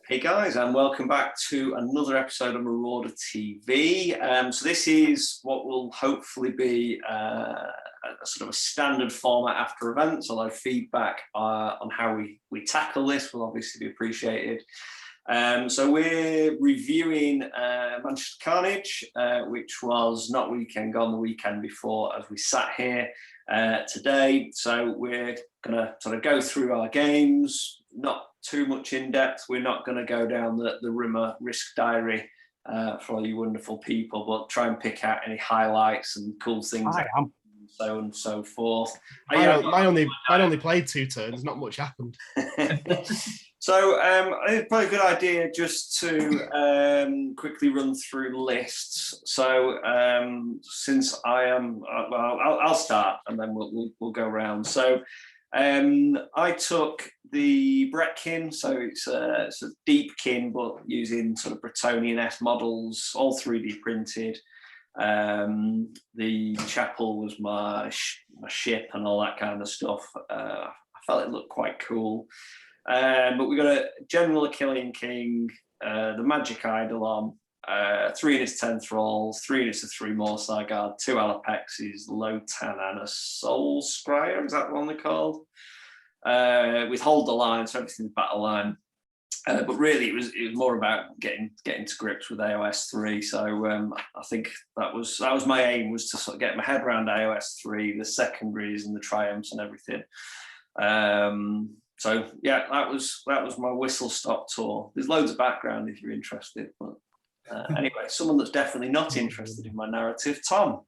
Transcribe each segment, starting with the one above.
Hey guys, and welcome back to another episode of Marauder TV. So this is what will hopefully be a sort of a standard format after events, although feedback on how we tackle this will obviously be appreciated. So we're reviewing Manchester Carnage, which was not weekend gone, the weekend before, as we sat here today. So we're going to sort of go through our games, not too much in depth. We're not going to go down the Rimmer risk diary for all you wonderful people, but try and pick out any highlights and cool things, and so on and so forth. I only played 2 turns. Not much happened. So I think it's probably a good idea just to quickly run through lists. So since I am, I'll start and then we'll go around. So I took the Bretkin, so it's a deep kin, but using sort of Bretonian-esque models, all 3D printed. The chapel was my ship and all that kind of stuff. I felt it looked quite cool. But we got a General Achillean King, the Magic Eidolon, 3 in its 10 thralls, 3 in its 3 Morsai Guard, 2 Alapexes, Lotan, and a Soul Scryer. Is that one they're called? With Hold the Line, so everything's battle line. But really, it was more about getting to grips with AOS 3. So I think that was my aim, was to sort of get my head around AOS 3, the secondaries and the triumphs and everything. So yeah, that was my whistle stop tour. There's loads of background if you're interested, but anyway, someone that's definitely not interested in my narrative, Tom.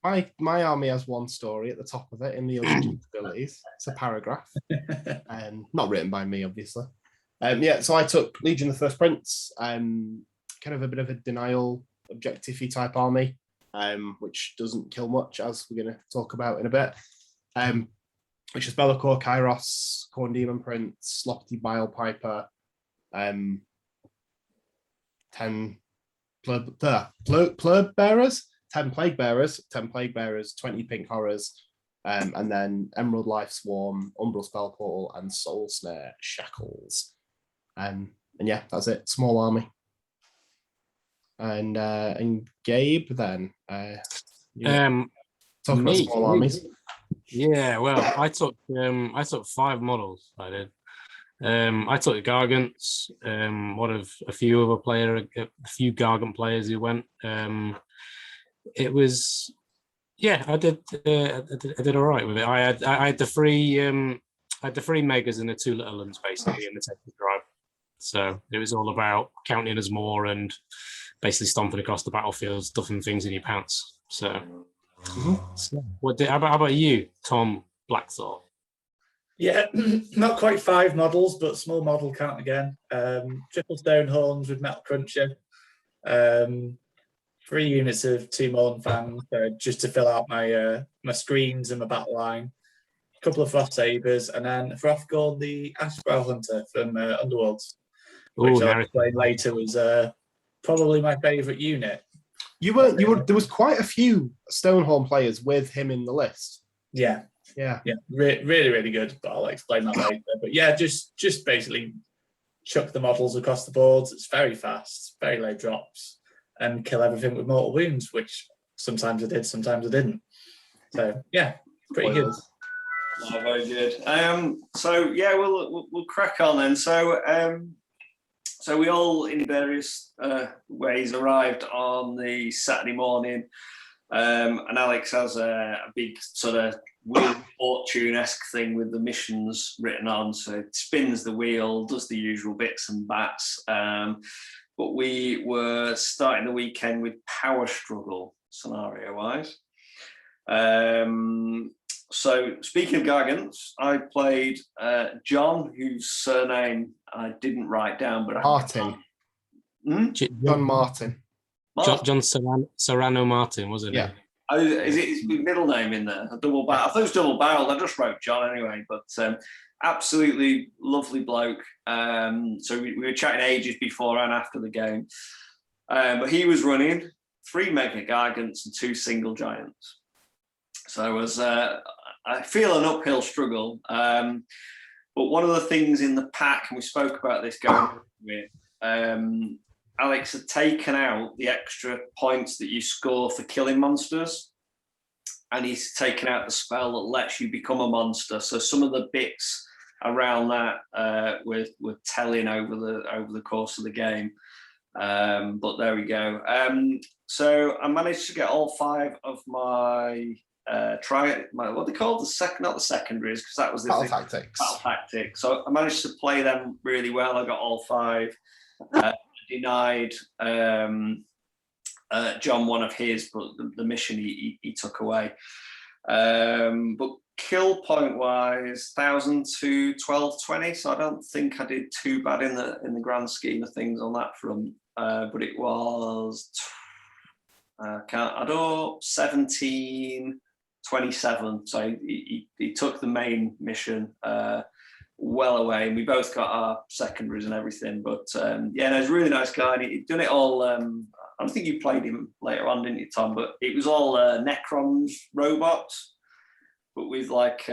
My army has one story at the top of it in the origin abilities. It's a paragraph, not written by me, obviously. So I took Legion of the First Prince, kind of a bit of a denial objective-y type army, which doesn't kill much, as we're going to talk about in a bit. Which is Be'lakor, Kairos, Corn Demon Prince, Sloppy Bile Piper, 10 Plurb Bearers, 10 Plague Bearers, 20 Pink Horrors, and then Emerald Life Swarm, Umbral Spell Portal, and Soul Snare Shackles. And yeah, that's it. Small army. And Gabe, then. Talk about small armies. Yeah, well, I took 5 models. I did. I took the Gargants. One of a few Gargant players who went. It was, yeah, I did all right with it. I had the 3 megas and the 2 little ones basically in the technical drive. So it was all about counting as more and basically stomping across the battlefield, stuffing things in your pants. So. So how about you, Tom Blackthorpe? Yeah, not quite 5 models, but small model count again. Triple Stone Horns with Metal Cruncher, 3 units of 2 Morn Fangs, just to fill out my screens and my battle line. A couple of Frost Sabers, and then for Off-Gold, the Ashbrow Hunter from Underworlds, which I'll explain later was probably my favourite unit. You were. There was quite a few Stonehorn players with him in the list. Yeah. Really good. But I'll explain that later. But yeah, just basically chuck the models across the boards. It's very fast, very low drops, and kill everything with mortal wounds, which sometimes I did, sometimes I didn't. So yeah, pretty good. Oh, very good. So yeah, we'll crack on then. So we all, in various ways, arrived on the Saturday morning, and Alex has a big sort of Wheel of Fortune-esque thing with the missions written on. So it spins the wheel, does the usual bits and bats. But we were starting the weekend with Power Struggle, scenario-wise. So speaking of Gargants, I played John, whose surname I didn't write down, but Martin. John Martin. John Serrano Martin, wasn't it? Oh, is it his middle name in there? A double barrel. I thought it was double barreled. I just wrote John anyway, but absolutely lovely bloke. So we were chatting ages before and after the game. But he was running 3 Mega Gargants and 2 Single Giants. So it was I feel an uphill struggle. But one of the things in the pack, and we spoke about this going with, Alex had taken out the extra points that you score for killing monsters, and he's taken out the spell that lets you become a monster. So some of the bits around that were telling over the course of the game. But there we go. So I managed to get all 5 of my what they called not the secondaries, because that was the Battle tactics. Battle tactics. So I managed to play them really well. I got all 5. Denied John one of his, but the mission he took away. But kill point wise, 1,000 to 1220. So I don't think I did too bad in the grand scheme of things on that front. But it was 1727. So he took the main mission well away, and we both got our secondaries and everything. But yeah, no, he's a really nice guy, and he'd done it all. I don't think you played him later on, didn't you, Tom? But it was all Necrons robots, but with like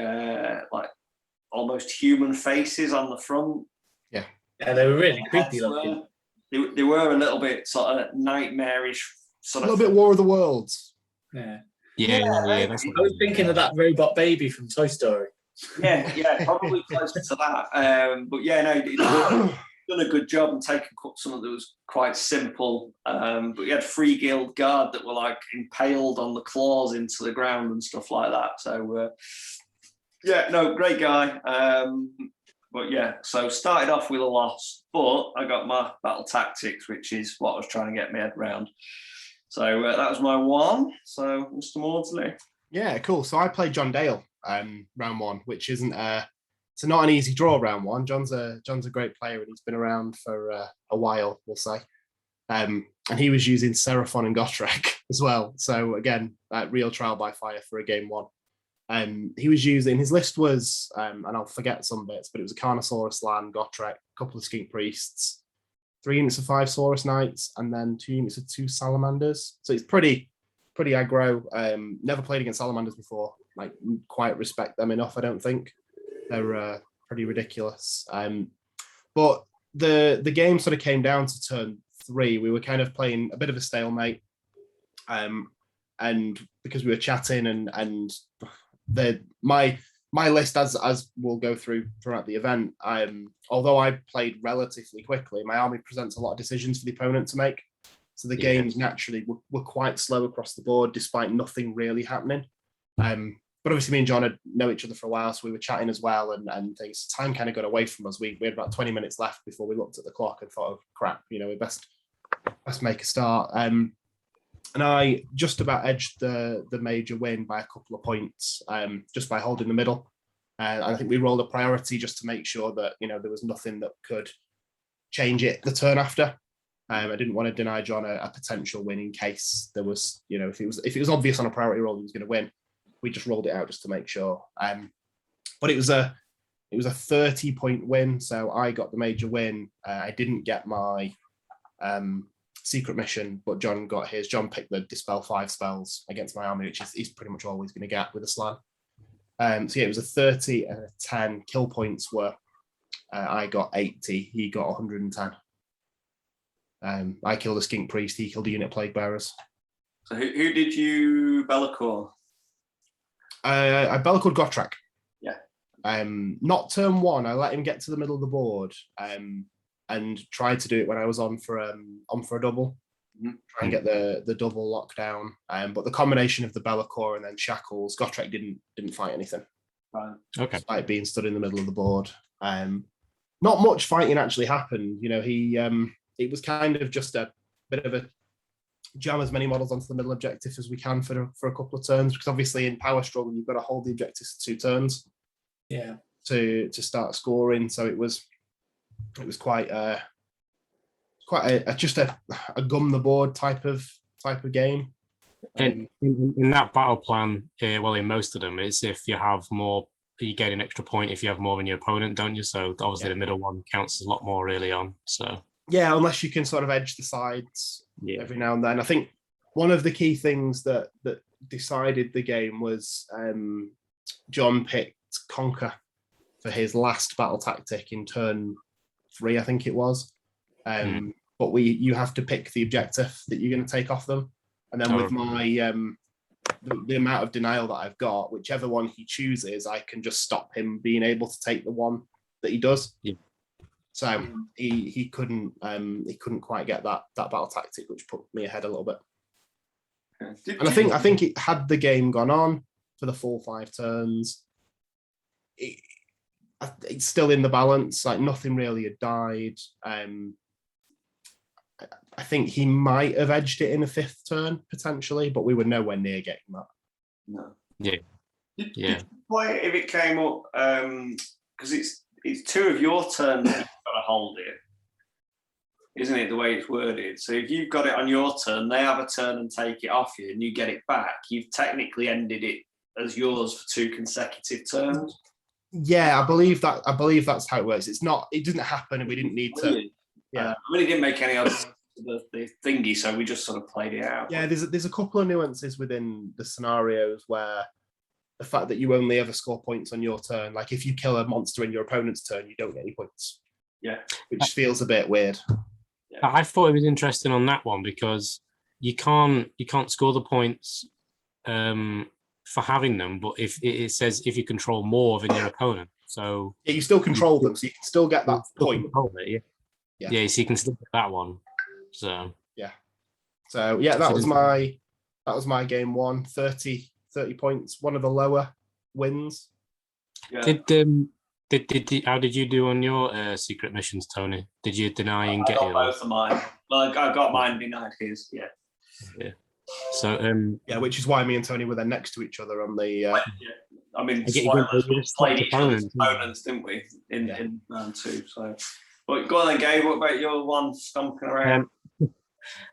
almost human faces on the front. Yeah, they were really creepy looking. They were a little bit sort of nightmarish, a little bit War of the Worlds. Yeah. I was thinking of that robot baby from Toy Story. Yeah, probably close to that. But yeah, no, he's done a good job and taken something that was quite simple. But he had 3 guild guard that were like impaled on the claws into the ground and stuff like that. So yeah, no, great guy. But yeah, so started off with a loss, but I got my battle tactics, which is what I was trying to get my head around. So that was my 1. So Mr. Maudsley. Yeah, cool. So I played John Dale round 1, which isn't it's not an easy draw round 1. John's a great player, and he's been around for a while, we'll say. And he was using Seraphon and Gotrek as well. So again, real trial by fire for a game 1. He was using, his list was, and I'll forget some bits, but it was a Carnosaurus Land, Gotrek, a couple of Skink Priests, 3 units of 5 Saurus Knights, and then 2 units of 2 Salamanders. So it's pretty aggro. Never played against Salamanders before. Like, quite respect them enough, I don't think. They're pretty ridiculous. But the game sort of came down to turn 3. We were kind of playing a bit of a stalemate. And because we were chatting and my list, as we'll go through throughout the event, although I played relatively quickly, my army presents a lot of decisions for the opponent to make. So the games naturally were quite slow across the board, despite nothing really happening. But obviously me and John had known each other for a while, so we were chatting as well, and things. Time kind of got away from us. We had about 20 minutes left before we looked at the clock and thought, oh, crap, we best make a start. And I just about edged the major win by a couple of points, just by holding the middle. And I think we rolled a priority just to make sure that, there was nothing that could change it the turn after. I didn't want to deny John a potential win in case there was, if it was obvious on a priority roll he was going to win. We just rolled it out just to make sure. But it was a 30-point win, so I got the major win. I didn't get my secret mission, but John got his. John picked the Dispel 5 spells against my army, which he's pretty much always going to get with a slan. So yeah, it was a 30 and a 10. Kill points were, I got 80, he got 110. I killed a Skink Priest, he killed a unit Plague Bearers. So who did you Bellacore? I Bellacored Gotrek. Yeah. Not turn 1. I let him get to the middle of the board and tried to do it when I was on for a double. Mm-hmm. Try and get the double lockdown. But the combination of the Bellacore and then Shackles, Gotrek didn't fight anything. Right. Okay. Despite being stood in the middle of the board. Not much fighting actually happened. It was kind of just a bit of a jam as many models onto the middle objective as we can for a couple of turns, because obviously in Power Struggle you've got to hold the objectives to 2 turns. Yeah. To start scoring. So it was quite just a gum the board type of game. In that battle plan, in most of them, it's if you have more, you get an extra point if you have more than your opponent, don't you? So obviously the middle one counts a lot more early on. So yeah, unless you can sort of edge the sides every now and then. I think one of the key things that decided the game was John picked Conquer for his last battle tactic in turn 3, I think it was. But you have to pick the objective that you're going to take off them, and then with my the amount of denial that I've got, whichever one he chooses, I can just stop him being able to take the one that he does. Yeah. So he couldn't quite get that battle tactic, which put me ahead a little bit. And I think it had the game gone on for the full 5 turns, it's still in the balance. Like nothing really had died. I think he might have edged it in a 5th turn potentially, but we were nowhere near getting that. No. Yeah. Did you play it if it came up? Because it's 2 of your turns that you've got to hold it, isn't it? The way it's worded. So if you've got it on your turn, they have a turn and take it off you, and you get it back. You've technically ended it as yours for 2 consecutive turns. Yeah, I believe that's how it works. It doesn't happen, and we didn't need to. Yeah, I mean, it didn't make any odds to the thingy, so we just sort of played it out. Yeah, there's a couple of nuances within the scenarios where the fact that you only ever score points on your turn, like if you kill a monster in your opponent's turn, you don't get any points. Yeah, which feels a bit weird. Yeah. I thought it was interesting on that one because you can't score the points for having them, but if it says if you control more than your opponent, so yeah, you still control them, so you can still get that point. Yeah, so you can still get that one. So that was my game 1, 30 points, one of the lower wins. Yeah. How did you do on your secret missions, Tony? Did you deny and get yours? Both of mine. Well, I got mine denied his. Yeah. So which is why me and Tony were then next to each other on the. I mean, we played each other's opponents, didn't we? In round 2. So, but go on then, Gabe. What about your one stomping around?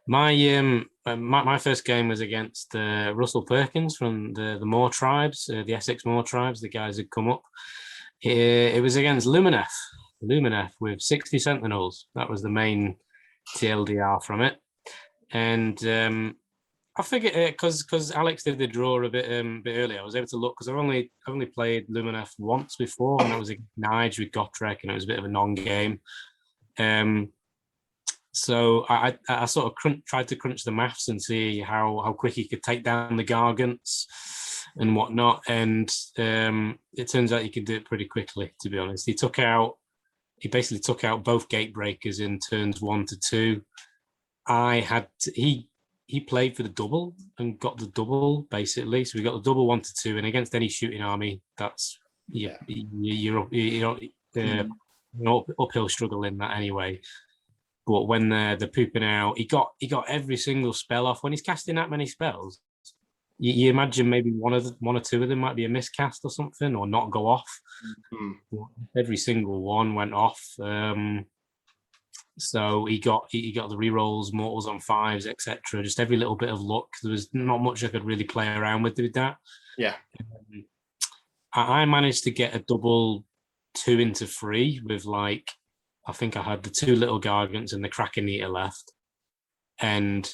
My first game was against Russell Perkins from the Moor tribes, the Essex Moor tribes. The guys had come up. It was against Lumineth with 60 Sentinels. That was the main TLDR from it. And I figured because Alex did the draw a bit earlier, I was able to look because I've only played Lumineth once before, and that was against Nige with Gotrek, and it was a bit of a non-game. So I sort of tried to crunch the maths and see how quick he could take down the Gargants and whatnot, and it turns out he could do it pretty quickly. To be honest, he basically took out both gate breakers in turns 1 to 2. He played for the double and got the double basically, so we got the double 1 to 2, and against any shooting army, that's you're uphill struggle in that anyway. But when they're pooping out, he got every single spell off. When he's casting that many spells, you imagine maybe one or two of them might be a miscast or something, or not go off. Mm-hmm. Every single one went off. So he got the rerolls, mortals on 5s, etc. Just every little bit of luck. There was not much I could really play around with that. Yeah. I managed to get a double 2 into 3 with I think I had the 2 little Gargants and the Kraken Eater left, and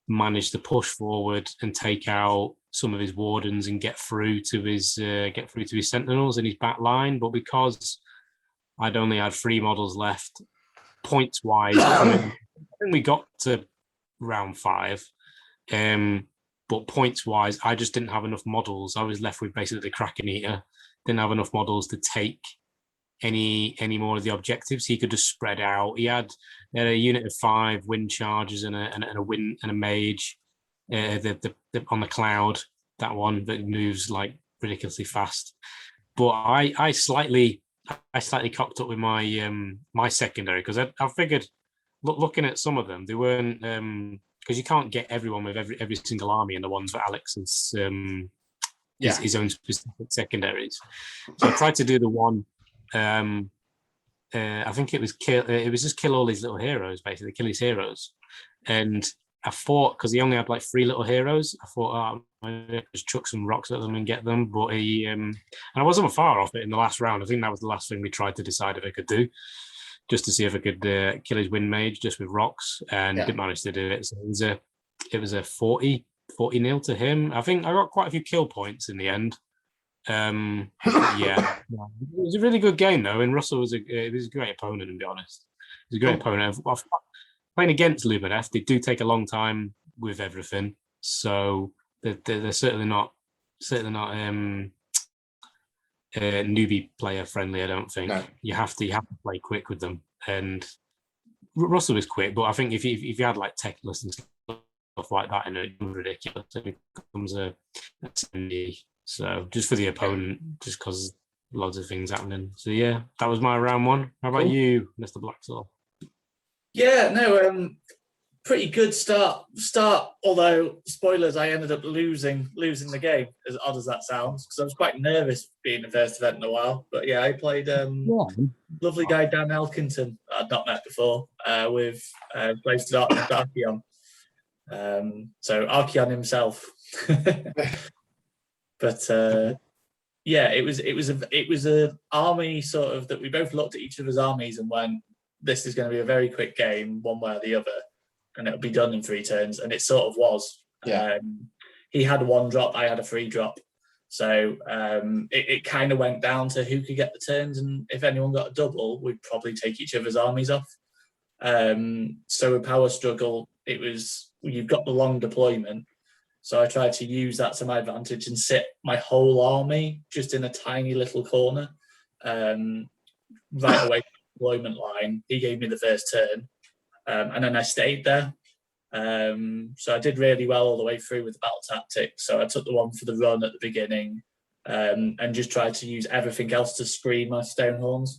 managed to push forward and take out some of his wardens and get through to his Sentinels in his back line. But because I'd only had 3 models left, points wise, I think we got to round 5, but points wise, I just didn't have enough models. I was left with basically the Kraken Eater. Didn't have enough models to take any more of the objectives. He could just spread out. He had a unit of 5 wind chargers and a wind and a mage. On the cloud, that one that moves ridiculously fast. But I slightly cocked up with my secondary because I figured, looking at some of them, they weren't because you can't get everyone with every single army, and the ones for Alex's his own specific secondaries. So I tried to do the one. I think it was just kill all these little heroes, basically kill his heroes. And I thought, because he only had 3 little heroes, I thought, I'd just chuck some rocks at them and get them. But he and I wasn't far off it in the last round. I think that was the last thing we tried to decide if I could do, just to see if I could kill his wind mage just with rocks, and didn't manage to do it. So it was a 40-0 to him. I think I got quite a few kill points in the end. Yeah, it was a really good game though, and Russell was a great opponent. To be honest, he was a great opponent. Playing against Lubenev, they do take a long time with everything, so they're certainly not newbie player friendly. I don't think. No. You have to play quick with them, and Russell is quick, but I think if you had like Techless and stuff like that, and it's ridiculous, it becomes a 70. So just for the opponent, just because loads of things happening. So yeah, that was my round one. How about you, Mr. Blacksaw? Yeah, no, pretty good start. Although spoilers, I ended up losing the game. As odd as that sounds, because I was quite nervous being the first event in a while. But yeah, I played lovely guy Dan Elkington I'd not met before with Blazed Darkness Archeon. So Archeon himself. But yeah, it was a army sort of that we both looked at each other's armies and went, this is going to be a very quick game, one way or the other, and it'll be done in 3 turns. And it sort of was. Yeah. He had a 1 drop, I had a 3 drop. So it kind of went down to who could get the turns, and if anyone got a double, we'd probably take each other's armies off. So with Power Struggle, it was, you've got the long deployment. So I tried to use that to my advantage and sit my whole army just in a tiny little corner, right away from the deployment line. He gave me the first turn, and then I stayed there. So I did really well all the way through with the battle tactics. So I took the one for the run at the beginning, and just tried to use everything else to screen my Stonehorns.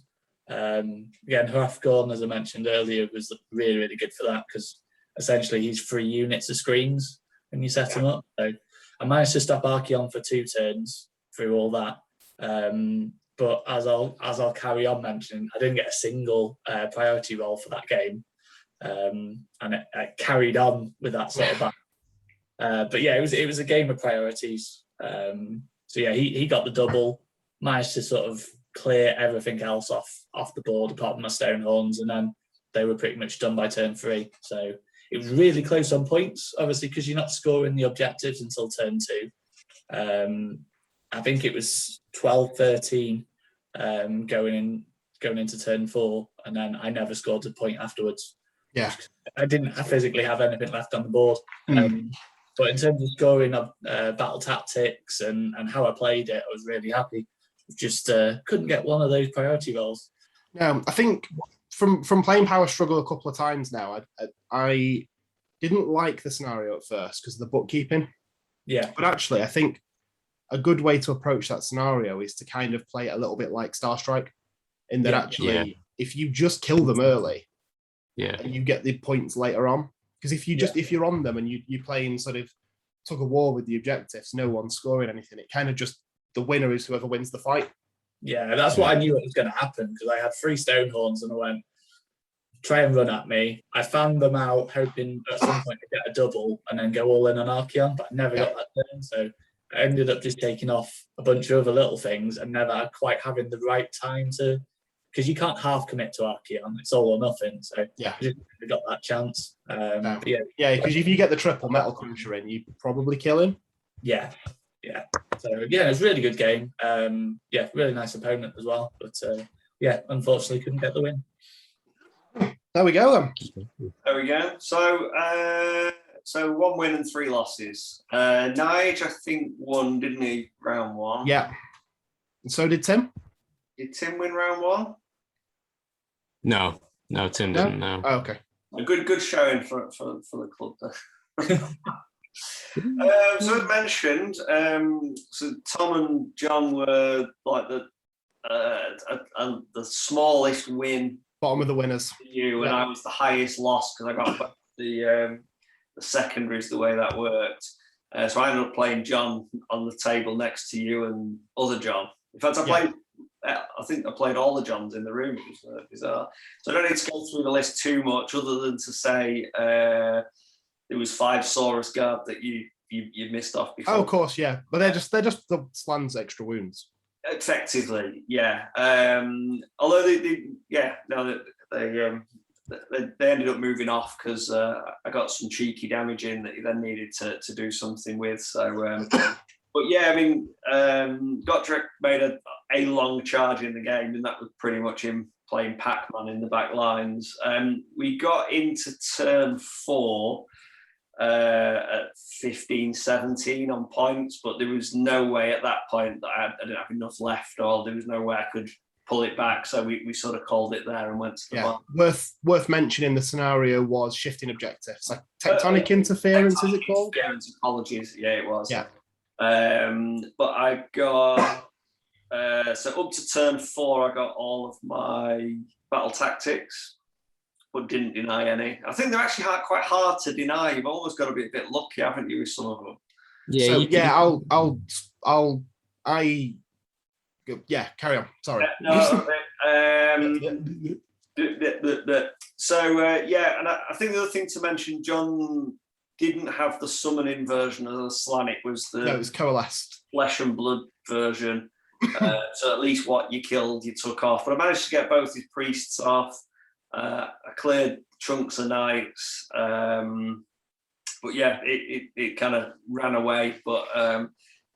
Again, Hrathgorn, as I mentioned earlier, was really, really good for that, because essentially he's 3 units of screens when you set him up. So I managed to stop Archeon for 2 turns through all that. But as I'll carry on mentioning, I didn't get a single priority roll for that game. And it carried on with that sort of back. But yeah, it was a game of priorities. So yeah, he got the double, managed to sort of clear everything else off the board apart from my Stonehorns, and then they were pretty much done by turn 3. So it was really close on points, obviously, because you're not scoring the objectives until turn 2. I think it was 12-13 going into turn 4, and then I never scored a point afterwards. Yeah, I didn't physically have anything left on the board. But in terms of scoring of battle tactics and how I played it, I was really happy. Just couldn't get one of those priority rolls. I think from playing Power Struggle a couple of times now, I didn't like the scenario at first because of the bookkeeping. Yeah. But actually, I think a good way to approach that scenario is to kind of play it a little bit like Star Strike, in that if you just kill them early, and you get the points later on. Because if you're on them and you're playing sort of tug of war with the objectives, no one's scoring anything. It kind of just, the winner is whoever wins the fight. Yeah, that's what I knew it was going to happen, because I had 3 Stonehorns and I went, try and run at me. I found them out hoping at some point to get a double and then go all in on Archeon, but I never got that turn. So I ended up just taking off a bunch of other little things and never quite having the right time to, because you can't half commit to Archeon. It's all or nothing. So I just never got that chance. But because if you get the triple Metal Cruncher in, you probably kill him. Yeah. So yeah, it was a really good game. Really nice opponent as well. But unfortunately couldn't get the win. There we go then. There we go. So 1 win and 3 losses. Nige, I think, won, didn't he, round 1? Yeah. And so did Tim. Did Tim win round 1? No, Tim didn't. No. Oh, okay. A good showing for the club there. So as mentioned, so Tom and John were like the smallest win. Bottom of the winners. You and I was the highest loss because I got the secondaries the way that worked. So I ended up playing John on the table next to you and other John. In fact, I think I played all the Johns in the room. It was bizarre. So I don't need to go through the list too much, other than to say there was 5 Saurus Guard that you missed off before. Oh, of course, yeah. But they're just the Slan's extra wounds. Effectively, yeah. Although they ended up moving off because I got some cheeky damage in that he then needed to do something with. So But yeah, I mean, Gotrek made a long charge in the game, and that was pretty much him playing Pac-Man in the back lines. We got into turn 4 at 15-17 on points, but there was no way at that point that I didn't have enough left, or there was no way I could pull it back. So we sort of called it there and went to the bar. Worth mentioning, the scenario was shifting objectives, like tectonic interference, is it called? Apologies. Yeah, it was. Yeah. But I got so up to turn 4, I got all of my battle tactics, but didn't deny any. I think they're actually quite hard to deny. You've almost got to be a bit lucky, haven't you, with some of them? Yeah. Carry on. Sorry. And I think the other thing to mention, John didn't have the summoning version of the slan. It was it was coalesced flesh and blood version. So at least what you killed, you took off. But I managed to get both his priests off. I cleared chunks of knights. But yeah, it kind of ran away. But I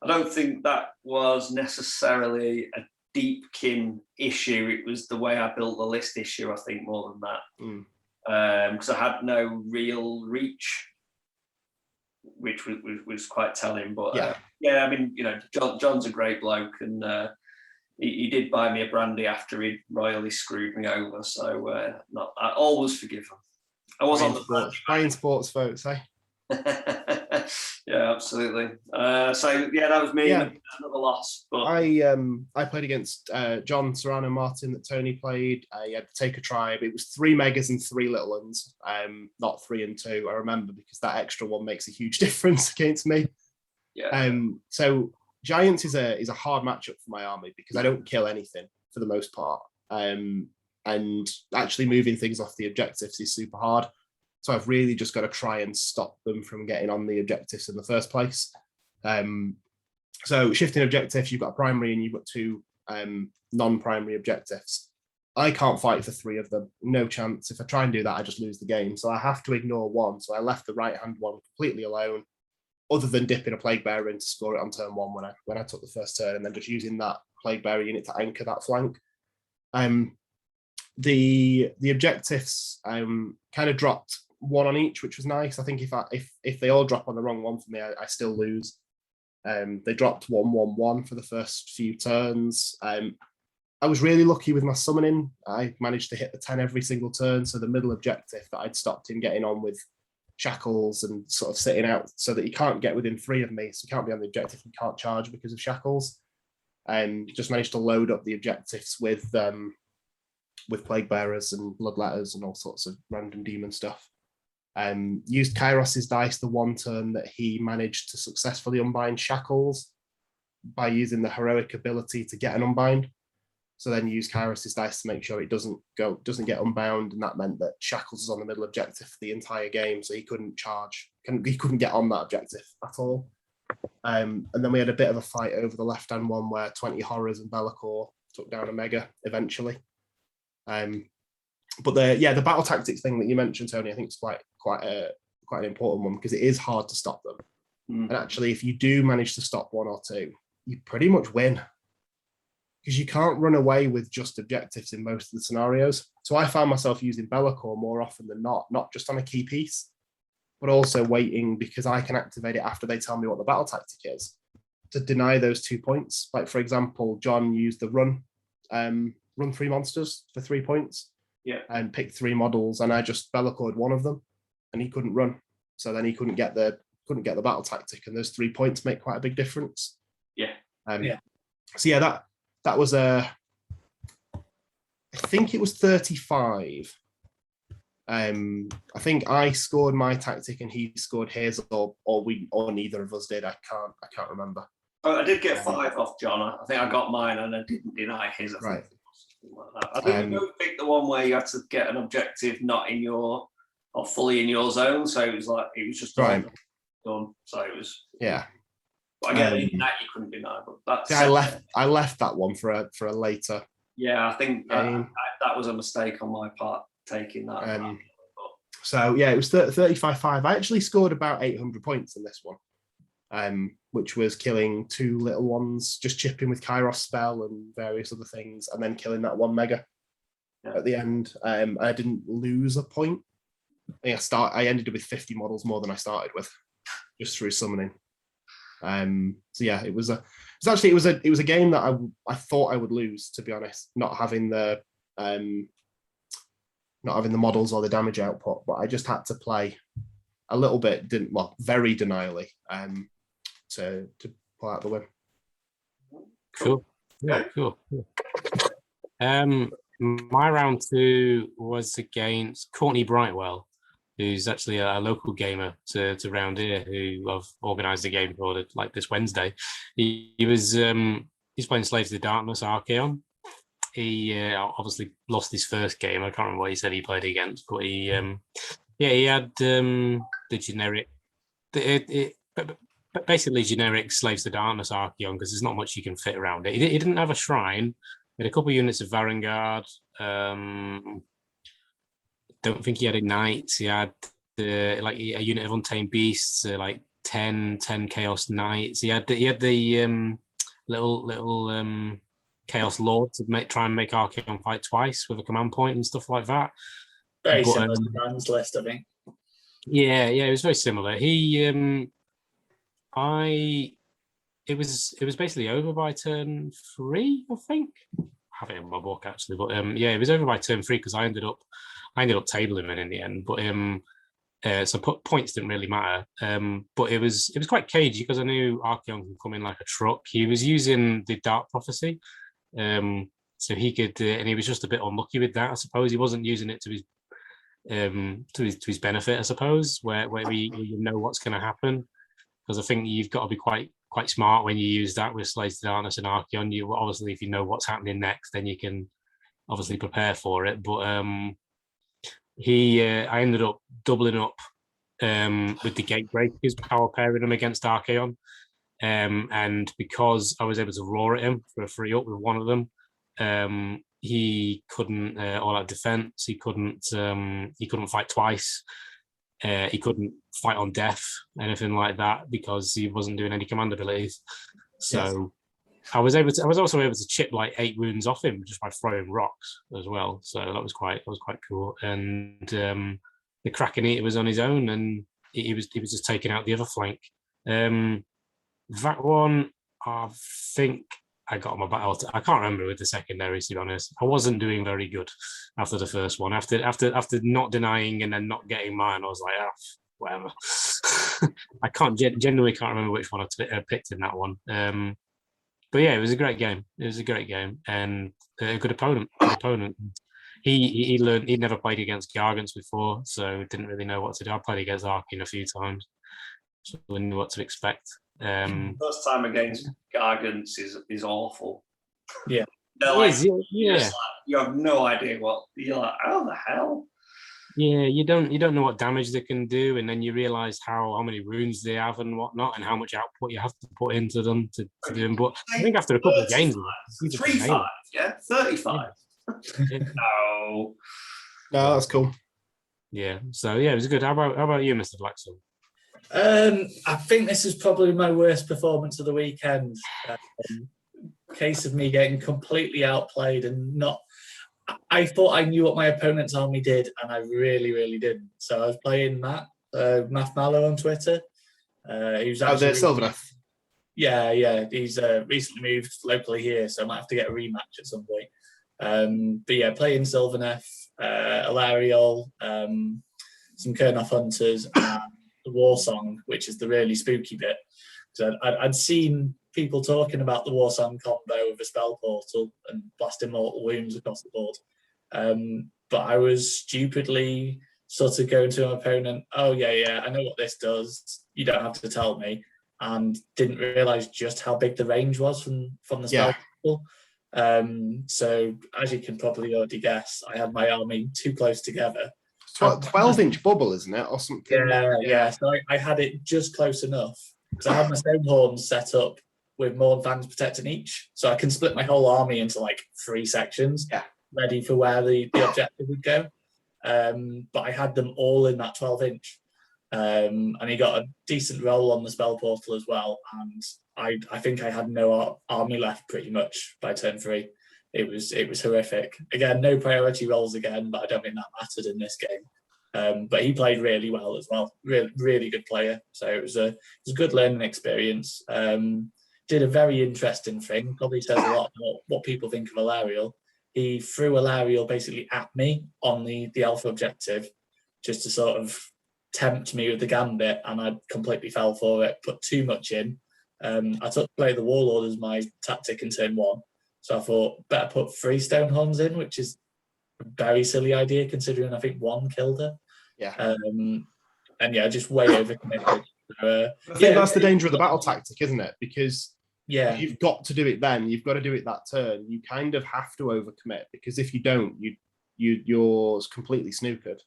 don't think that was necessarily a Deepkin issue. It was the way I built the list issue, I think, more than that. Because I had no real reach, which was quite telling. But I mean, you know, John's a great bloke, and he did buy me a brandy after he royally screwed me over. So I always forgive him. I was on the buying sports votes, eh? Yeah, absolutely. So yeah, that was me. Yeah. Another loss. But I played against John, Serrano, Martin that Tony played. He had to take a tribe. It was 3 megas and 3 little ones, not 3 and 2. I remember, because that extra one makes a huge difference against me. Yeah. So Giants is a hard matchup for my army, because I don't kill anything for the most part. And actually moving things off the objectives is super hard. So I've really just got to try and stop them from getting on the objectives in the first place. So shifting objectives, you've got a primary and you've got 2 non-primary objectives. I can't fight for 3 of them. No chance. If I try and do that, I just lose the game. So I have to ignore 1. So I left the right-hand one completely alone, other than dipping a Plague Bearer in to score it on turn 1 when I took the first turn, and then just using that Plague Bearer unit to anchor that flank. The objectives kind of dropped 1 on each, which was nice. I think if they all drop on the wrong one for me, I still lose. They dropped 1-1-1 for the first few turns. I was really lucky with my summoning. I managed to hit the 10 every single turn. So the middle objective that I'd stopped him getting on with shackles and sort of sitting out, so that he can't get within 3 of me. So he can't be on the objective. He can't charge because of shackles. Just managed to load up the objectives with Plague Bearers and Bloodletters and all sorts of random demon stuff. Used Kairos's dice the 1 turn that he managed to successfully unbind shackles by using the heroic ability to get an unbind. So then used Kairos's dice to make sure it doesn't get unbound, and that meant that shackles was on the middle objective for the entire game, so he couldn't charge, he couldn't get on that objective at all. And then we had a bit of a fight over the left-hand one where 20 Horrors and Bellicor took down a Mega eventually. But the battle tactics thing that you mentioned, Tony, I think is quite an important one, because it is hard to stop them. And actually, if you do manage to stop 1 or 2, you pretty much win, because you can't run away with just objectives in most of the scenarios. So I found myself using Bellicor more often than not just on a key piece, but also waiting, because I can activate it after they tell me what the battle tactic is, to deny those 2 points. Like, for example, John used the run 3 monsters for 3 points. Yeah. And picked 3 models, and I just Bellicored 1 of them, and he couldn't run. So then he couldn't get the battle tactic, and those 3 points make quite a big difference. Yeah. So yeah, that was I think it was 35. I think I scored my tactic and he scored his, or neither of us did. I can't remember. Oh, I did get 5 off John. I think I got mine and I didn't deny his. Right. I think we both picked the one where you had to get an objective not in your, or fully in your zone. So it was just right. done. So it was. Yeah. But again, that you couldn't deny. But that's. I left that one for a later. Yeah, I think that was a mistake on my part, taking that. So yeah, it was 35-5. I actually scored about 800 points in this one. which was killing 2 little ones, just chipping with Kairos spell and various other things, and then killing that 1 mega at the end. I didn't lose a point. I ended up with 50 models more than I started with, just through summoning. So yeah, it was a game that I thought I would lose, to be honest, not having the models or the damage output, but I just had to play a little bit, very denially, to pull out the win. Cool. Yeah, cool. My round 2 was against Courtney Brightwell, who's actually a local gamer to round here, who I've organised a game for like this Wednesday. He's playing Slaves of the Darkness Archaon. He obviously lost his first game. I can't remember what he said he played against, but he had the generic, basically generic Slaves of the Darkness Archaon, because there's not much you can fit around it. He didn't have a shrine. He had a couple of units of Varangard. Don't think he had Ignites. He had like a unit of Untamed Beasts, like 10 Chaos Knights. He had the little Chaos Lord to try and make Archaon fight twice with a command point and stuff like that. Very similar to Dan's list, I think. Yeah, it was very similar. It was basically over by turn 3, I think. I have it in my book actually, but it was over by turn 3 because I ended up tabling him in the end. But so points didn't really matter. But it was quite cagey because I knew Archaon could come in like a truck. He was using the Dark Prophecy, so he could, and he was just a bit unlucky with that. I suppose he wasn't using it to his benefit. I suppose where you know what's going to happen, because I think you've got to be quite smart when you use that with Slaves to Darkness and Archaon. You obviously, if you know what's happening next, then you can obviously prepare for it. But I ended up doubling up with the Gatebreakers, power pairing him against Archaon. And because I was able to roar at him for a 3-up with one of them, he couldn't all out defense. He couldn't fight twice. He couldn't fight on death, anything like that, because he wasn't doing any command abilities. So yes. I was also able to chip like 8 wounds off him just by throwing rocks as well. So that was quite cool. And the Kraken Eater was on his own, and he was just taking out the other flank. That one, I think I got my battle. I can't remember with the secondaries, to be honest. I wasn't doing very good after the first one. After not denying and then not getting mine, I was like, whatever. I genuinely can't remember which one I picked in that one. But yeah, it was a great game. And a good opponent. He learned. He'd never played against Gargants before, so didn't really know what to do. I played against Archaon a few times, so I knew what to expect. First time against Gargants is awful. Yeah, you have no idea what you're like. How the hell? Yeah, you don't know what damage they can do, and then you realise how many runes they have and whatnot, and how much output you have to put into them to do them. But I think after a couple of games, 35, 35. Yeah. No, that's cool. Yeah, so yeah, it was good. How about you, Mr. Blackstone? I think this is probably my worst performance of the weekend. Case of me getting completely outplayed and not. I thought I knew what my opponent's army did, and I really, really didn't. So I was playing Matt Mallow on Twitter. He was actually Sylvaneth. Yeah. He's recently moved locally here, so I might have to get a rematch at some point. But yeah, playing Sylvaneth, Alariol, some Kurnoth Hunters, and the War Song, which is the really spooky bit. So I'd seen people talking about the War Song combo with a spell portal and blasting mortal wounds across the board. But I was stupidly sort of going to my opponent, oh yeah, I know what this does. You don't have to tell me. And didn't realise just how big the range was from the spell portal. So as you can probably already guess, I had my army too close together. 12-inch bubble, isn't it, or something? Yeah. So I had it just close enough because I had my stone horns set up with more Van's protecting each, so I can split my whole army into like 3 sections, ready for where the objective would go. But I had them all in that 12-inch, and he got a decent roll on the spell portal as well. And I think I had no army left pretty much by turn 3. It was horrific. Again, no priority rolls again, but I don't think that mattered in this game. But he played really well as well. Really good player. So it was a good learning experience. Did a very interesting thing. Probably says a lot about what people think of Alariel. He threw Alariel basically at me on the alpha objective, just to sort of tempt me with the gambit, and I completely fell for it. Put too much in. I took play the Warlord as my tactic in turn 1. So I thought, better put 3 Stonehorns in, which is a very silly idea considering I think 1 killed her. Yeah. And yeah, just way overcommitted. I think that's the danger of the battle tactic, isn't it? Because yeah, you've got to do it then. You've got to do it that turn. You kind of have to overcommit, because if you don't, you're completely snookered.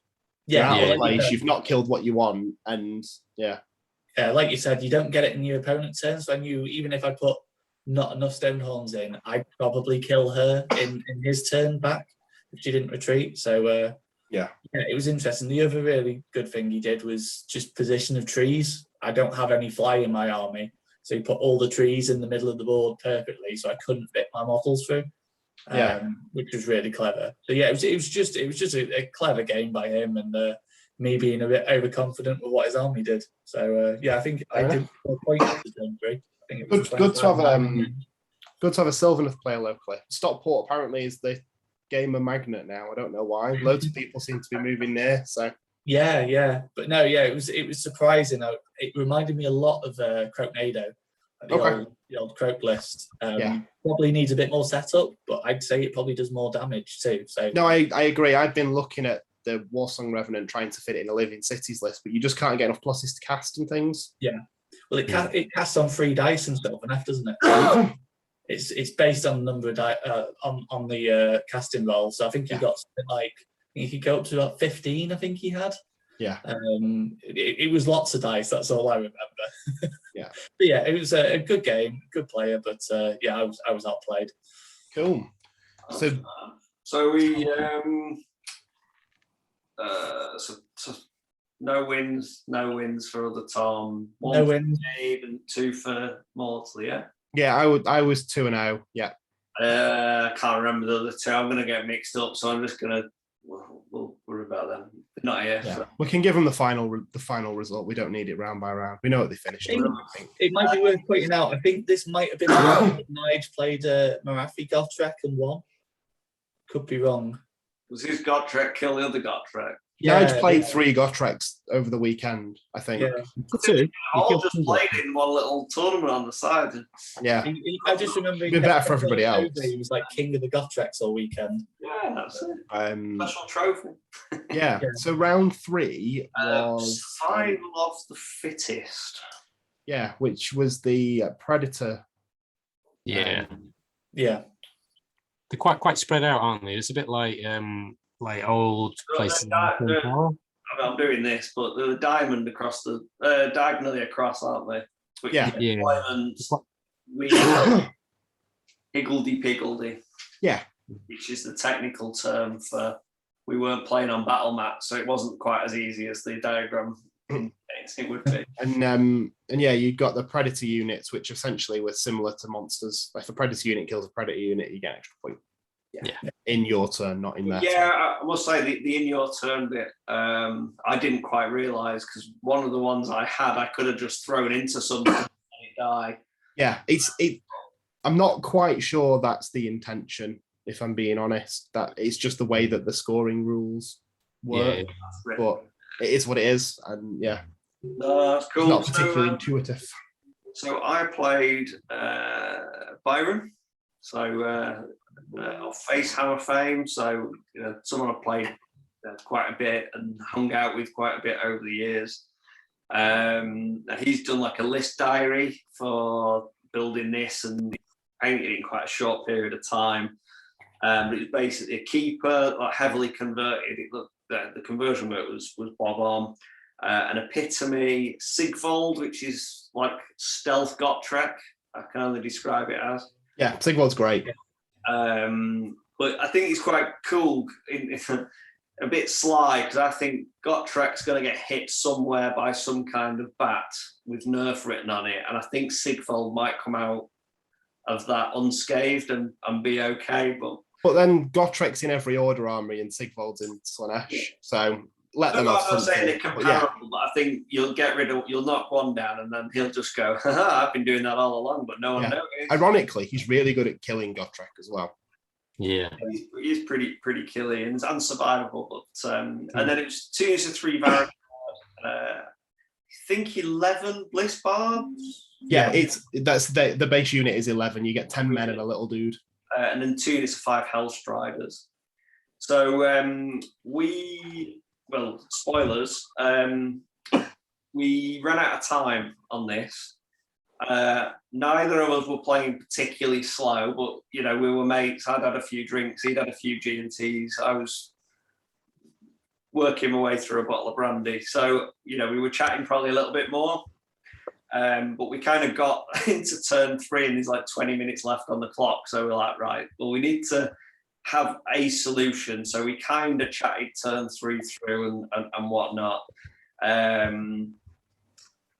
Yeah, You're out of place. You've not killed what you want, and yeah. Like you said, you don't get it in your opponent's turn. So even if I put not enough Stonehorns in, I'd probably kill her in his turn back if she didn't retreat. So yeah, it was interesting. The other really good thing he did was just position of trees. I don't have any fly in my army, so he put all the trees in the middle of the board perfectly, so I couldn't fit my models through. Which was really clever. So yeah, it was just a clever game by him, and me being a bit overconfident with what his army did. So yeah, I think I did 4 points after turn 3. I think it was good to have a Sylvaneth player locally. Stockport apparently is the gamer magnet now. I don't know why. Loads of people seem to be moving there. So yeah, but no, yeah, it was surprising. It reminded me a lot of Croaknado, the old Croak list. Probably needs a bit more setup, but I'd say it probably does more damage too. So no, I agree. I've been looking at the Warsong Revenant trying to fit it in a Living Cities list, but you just can't get enough pluses to cast and things. Yeah, well, it casts on 3 dice and stuff, doesn't it? It's based on the number of on the casting roll. So I think he got something like, he could go up to about 15. I think he had. Yeah. It was lots of dice. That's all I remember. Yeah. But yeah, it was a good game, good player. But yeah, I was outplayed. Cool. So we so no wins for other Tom. 1 No for wins. Gabe and 2 for Mortal. Yeah. Yeah, I was 2-0. Yeah. I can't remember the other 2. I'm going to get mixed up, so I'm just going to. We'll worry about them. Not here. Yeah. So. We can give them the final result. We don't need it round by round. We know what they finished. It might be worth pointing out. I think this might have been the round that Nige played Marathi Gotrek and won. Could be wrong. Was his Gotrek kill the other Gotrek? Yeah, Nige played 3 Gotreks over the weekend, I think. Yeah. All just played in one little tournament on the side. Yeah. I just remember it'd be better for everybody else. He was like king of the Gotreks all weekend. Yeah, that's it. Special trophy. Yeah. So round 3 was survival of the fittest. Yeah, which was the Predator. Yeah. Yeah. They're quite spread out, aren't they? It's a bit like old places. I'm doing this, but they're diamond across the diagonally across, aren't they? Which higgledy-piggledy. Yeah. Which is the technical term for we weren't playing on battle mats, so it wasn't quite as easy as the diagram indicates it would be. And yeah, you got the Predator units, which essentially were similar to monsters. Like if a Predator unit kills a Predator unit, you get an extra point. Yeah. In your turn, not in their turn. I must say the in your turn bit, I didn't quite realise, because one of the ones I had, I could have just thrown into something and it died. Yeah, I'm not quite sure that's the intention, if I'm being honest. That it's just the way that the scoring rules work. Yeah. But it is what it is, and yeah. No, that's cool. It's not particularly intuitive. So I played Byron. So of Face Hammer fame. So someone I've played quite a bit and hung out with quite a bit over the years. He's done like a list diary for building this and painted it in quite a short period of time. But it's basically a keeper, like heavily converted. It looked the conversion rate was bob on. An epitome Sigvold, which is like stealth Gotrek. I can only describe it as. Yeah, Sigvold's great. But I think it's quite cool. a bit sly because I think Gottrek's going to get hit somewhere by some kind of bat with Nerf written on it, and I think Sigfold might come out of that unscathed and be okay. But then Gottrek's in every order armory and Sigvold's in Slanesh, so let them have I'm not saying something. they're comparable, but I think you'll knock one down and then he'll just go, haha, I've been doing that all along, but no one noticed. Ironically, he's really good at killing Gottrek as well. Yeah, he's pretty killy and unsurvivable. But and then it was 2 units of 3 Varus, I think 11 Bliss Barbs. Yeah, that's the base unit is 11. You get 10 men and a little dude. And then 2 units of 5 Hellstriders. So spoilers. We ran out of time on this. Neither of us were playing particularly slow, but we were mates. I'd had a few drinks, he'd had a few G&Ts. I was working my way through a bottle of brandy, so we were chatting probably a little bit more. But we kind of got into turn 3 and there's like 20 minutes left on the clock, so we're like, right, well, we need to have a solution. So we kind of chatted turn 3 through and whatnot.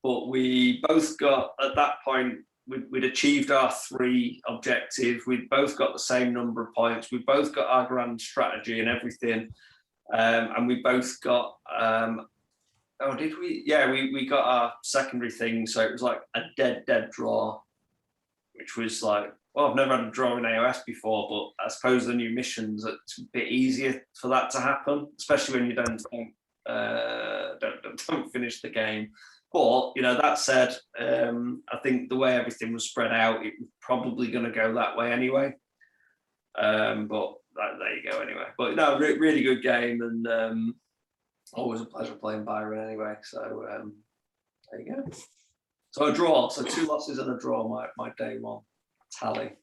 But we both got, at that point, we'd achieved our 3 objectives. We'd both got the same number of points. We both got our grand strategy and everything. And we both got, did we? Yeah, we got our secondary thing. So it was like a dead draw, which was like, well, I've never had a draw in AOS before, but I suppose the new missions, it's a bit easier for that to happen, especially when you don't finish the game. But that said, I think the way everything was spread out, it was probably going to go that way anyway. But there you go anyway. But no, really good game, and always a pleasure playing Byron anyway. So there you go. So a draw. So 2 losses and a draw. My day 1 tally.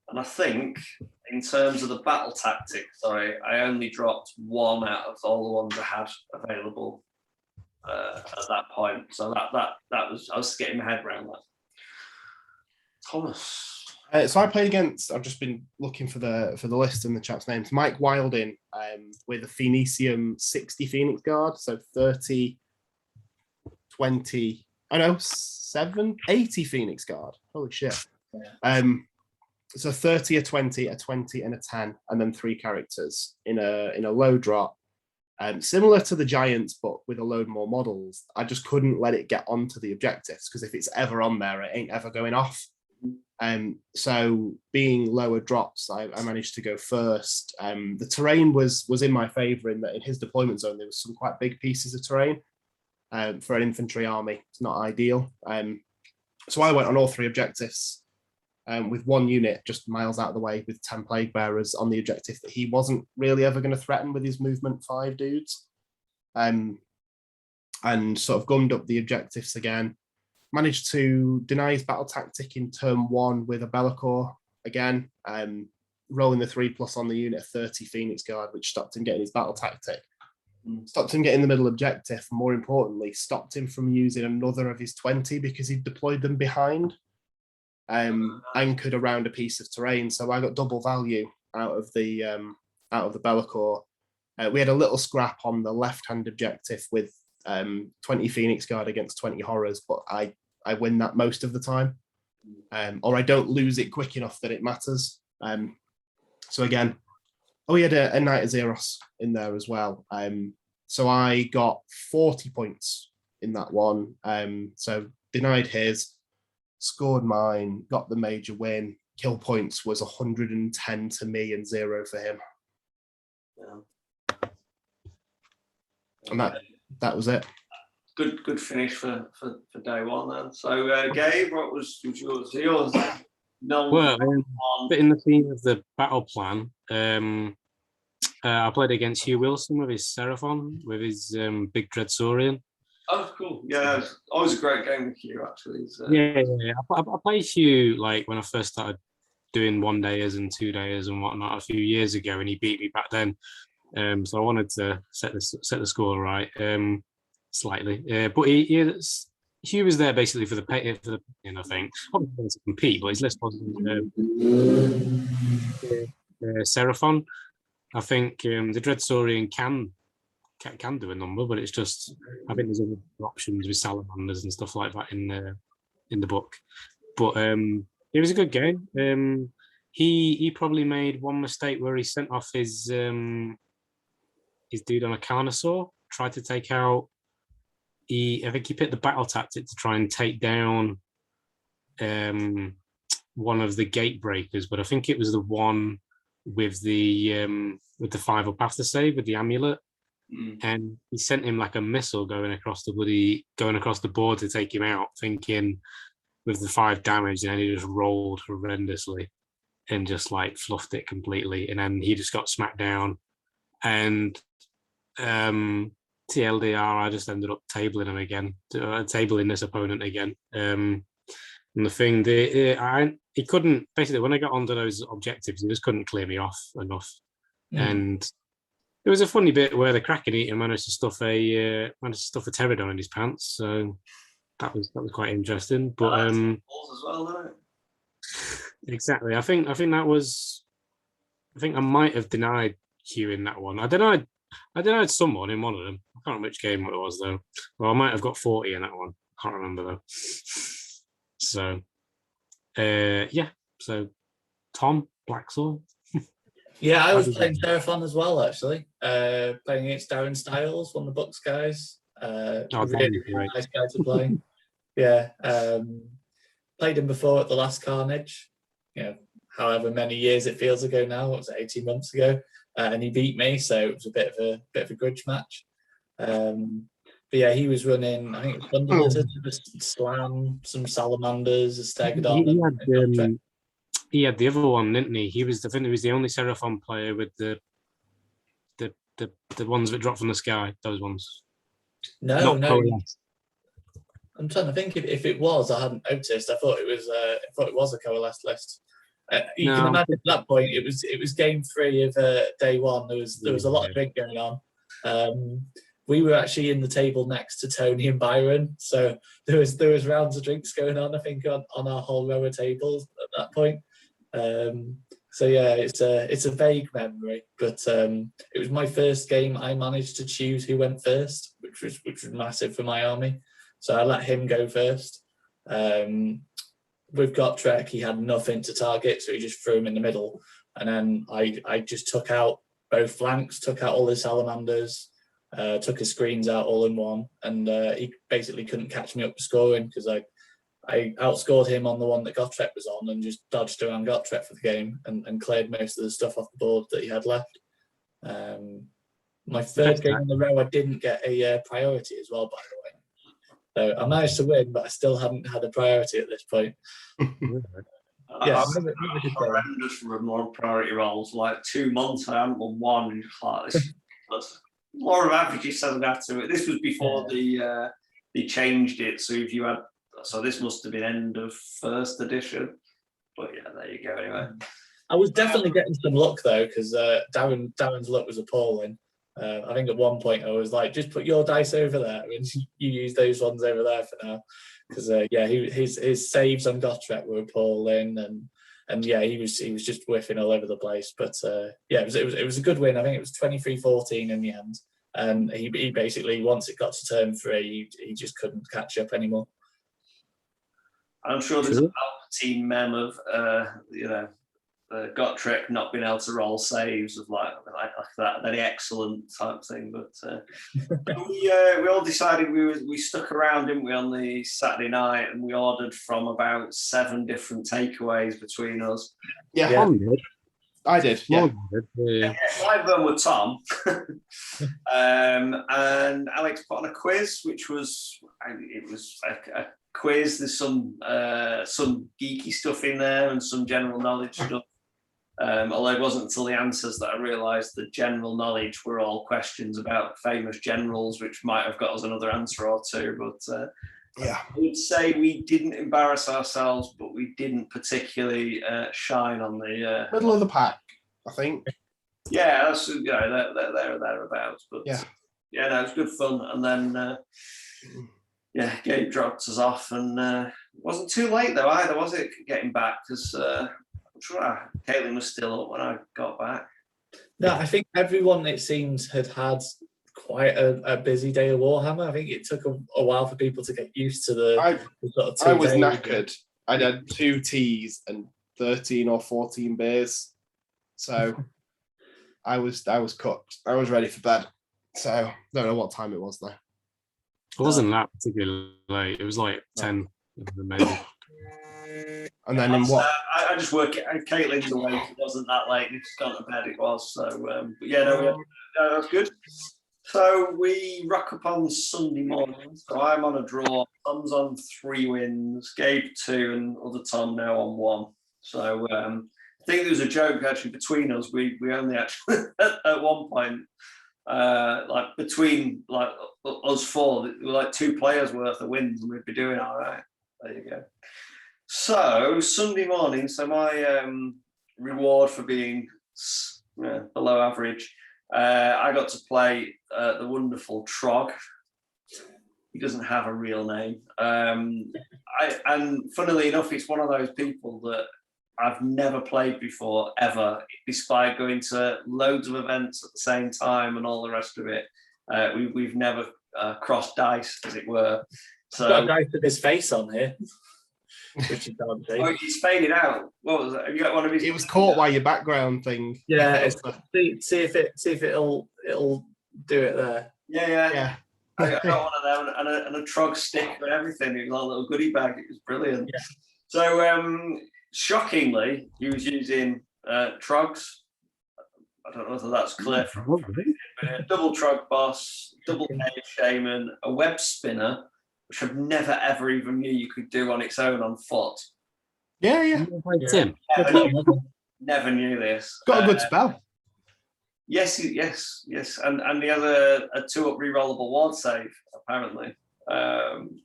And I think in terms of the battle tactics, I only dropped 1 out of all the ones I had available at that point. So that was, I was getting my head around that. Thomas. So I played against, I've just been looking for the list and the chap's names, Mike Wilding with a Phoenicium 60 Phoenix Guard, so 30, 20, 80 Phoenix Guard. Holy shit. Yeah. So 30, a 20, a 20, and a 10, and then 3 characters in a low drop. Similar to the Giants, but with a load more models. I just couldn't let it get onto the objectives, because if it's ever on there, it ain't ever going off. So being lower drops, I managed to go first. The terrain was in my favor, in that in his deployment zone there was some quite big pieces of terrain. For an infantry army, it's not ideal. So I went on all 3 objectives with 1 unit just miles out of the way, with 10 plague bearers on the objective that he wasn't really ever going to threaten with his movement 5 dudes. And sort of gummed up the objectives again. Managed to deny his battle tactic in turn 1 with a Be'lakor again, rolling the 3+ on the unit, 30 Phoenix Guard, which stopped him getting his battle tactic. Stopped him getting the middle objective. More importantly, stopped him from using another of his 20 because he deployed them behind, anchored around a piece of terrain. So I got double value out of the Be'lakor. We had a little scrap on the left-hand objective with 20 Phoenix Guard against 20 horrors, but I win that most of the time, or I don't lose it quick enough that it matters. So again, we had a Knight of Zeros in there as well. So I got 40 points in that one. So denied his, scored mine, got the major win. Kill points was 110 to me and 0 for him. Yeah. And that was it. Good finish for day 1 then. So Gabe, what was yours? No. Well, in the theme of the battle plan, I played against Hugh Wilson with his Seraphon, with his big Dreadsaurian. Oh, cool. Yeah, it's always a great game with Hugh, actually. So. Yeah. I played Hugh like when I first started doing 1-dayers and 2-dayers and whatnot a few years ago, and he beat me back then. So I wanted to set the score right, slightly. But Hugh was there basically for the I think obviously to compete, but his list wasn't Seraphon. I think the Dreadsaurian can do a number, but it's just I think there's other options with salamanders and stuff like that in the book. But it was a good game. He probably made one mistake where he sent off his dude on a Carnosaur, tried to take out. I think he picked the battle tactic to try and take down one of the gate breakers, but I think it was the one with the 5 up after save with the amulet. And he sent him like a missile going across the board to take him out, thinking with the 5 damage, and then he just rolled horrendously and just like fluffed it completely, and then he just got smacked down. And TLDR, I just ended up tabling him again, tabling this opponent again. And the thing, he couldn't, basically when I got onto those objectives, he just couldn't clear me off enough. And there was a funny bit where the Kraken Eater managed to stuff a pterodon in his pants, so that was quite interesting. But as well, though. Exactly, I think that was. I think I might have denied Hugh in that one. I denied someone in one of them. I can't remember which game it was though. Well, I might have got 40 in that one. I can't remember though. So, yeah. So, Tom Blacksaw. Yeah, I was playing Seraphon as well, actually. Playing against Darren Styles, one of the Bucks guys. Really nice guy to play. Yeah. Played him before at the last Carnage. However many years it feels ago now. What was it, 18 months ago? And he beat me, so it was a bit of a grudge match. But yeah, he was running, I think it was Thunder Lizards, Slam, some Salamanders, a Stegodon. He had the other one, didn't he? He was the only Seraphon player with the ones that drop from the sky. Those ones. No. I'm trying to think if it was. I hadn't noticed. I thought it was a coalesced list. You can imagine at that point it was game 3 of day 1. There was a lot of drink going on. We were actually in the table next to Tony and Byron, so there was rounds of drinks going on. I think on our whole row of tables at that point. So yeah, it's a vague memory, but it was my first game. I managed to choose who went first, which was massive for my army. So I let him go first. With Gotrek, he had nothing to target, so he just threw him in the middle, and then I just took out both flanks, took out all his salamanders, took his screens out all in one, and he basically couldn't catch me up to scoring because I outscored him on the one that Gotrek was on and just dodged around Gotrek for the game and cleared most of the stuff off the board that he had left. My third game in a row, I didn't get a priority as well, by the way. So I managed to win, but I still hadn't had a priority at this point. Yeah, horrendous for more priority rolls. Like 2 months, I haven't won one. And just like this, more of averages doesn't have to. This was before they changed it. So if you had, so this must have been end of 1st edition. But yeah, there you go. Anyway, I was definitely getting some luck though, because Darren's luck was appalling. I think at one point I was like, just put your dice over there and you use those ones over there for now. Because his saves on Gotrek were appalling, and yeah, he was just whiffing all over the place. But yeah, it was a good win. I think it was 23-14 in the end. And he basically, once it got to turn 3, he just couldn't catch up anymore. I'm sure there's a Palpatine meme of Gotrek not being able to roll saves of like that very excellent type thing. But we all decided we stuck around, didn't we, on the Saturday night, and we ordered from about 7 different takeaways between us. Yeah. I did. Yeah. 5 of them were Tom. And Alex put on a quiz, which was a quiz. There's some geeky stuff in there and some general knowledge stuff. Although it wasn't until the answers that I realised the general knowledge were all questions about famous generals, which might have got us another answer or two. But yeah, I would say we didn't embarrass ourselves, but we didn't particularly shine on the middle of the pack, I think. Yeah, that's thereabouts. But yeah, no, it was good fun. And then Gabe dropped us off, and it wasn't too late though either, was it? Getting back, because I'm sure Caitlin was still up when I got back. No, I think everyone, it seems, had quite a busy day of Warhammer. I think it took a while for people to get used to the sort of 2 I was days. knackered. I had 2 teas and 13 or 14 beers. So I was cooked. I was ready for bed. So don't know what time it was though. It wasn't that particularly late. It was like 10, maybe. And then in what? I just work. Caitlin's awake. It wasn't that late. It's gone to bed. It was. So, but yeah, no, that's good. So we rock up on Sunday morning. So I'm on a draw. Tom's on 3 wins. Gabe 2, and other Tom now on 1. So I think there was a joke actually between us. We only actually at one point, like between like us 4, we were like 2 players worth of wins, and we'd be doing all right. There you go. So Sunday morning, so my reward for being below average, I got to play the wonderful Trog. He doesn't have a real name. And funnily enough, it's one of those people that I've never played before, ever, despite going to loads of events at the same time and all the rest of it. We've never crossed dice, as it were. So got a guy with his face on here. Which you can't see. Oh, he's faded out. What was it? Have you got one of his? It was caught by your background thing. Yeah, see if it'll do it there. Yeah. I got one of them and a Trog stick and everything. It was a little goodie bag. It was brilliant. Yeah. So shockingly, he was using Trogs. I don't know whether that's clear. Double Trog boss, double cave shaman, a web spinner, which I've never ever even knew you could do on its own on foot. Yeah. Never knew this. Got a good spell. Yes. And he has a 2-up rerollable ward save, apparently.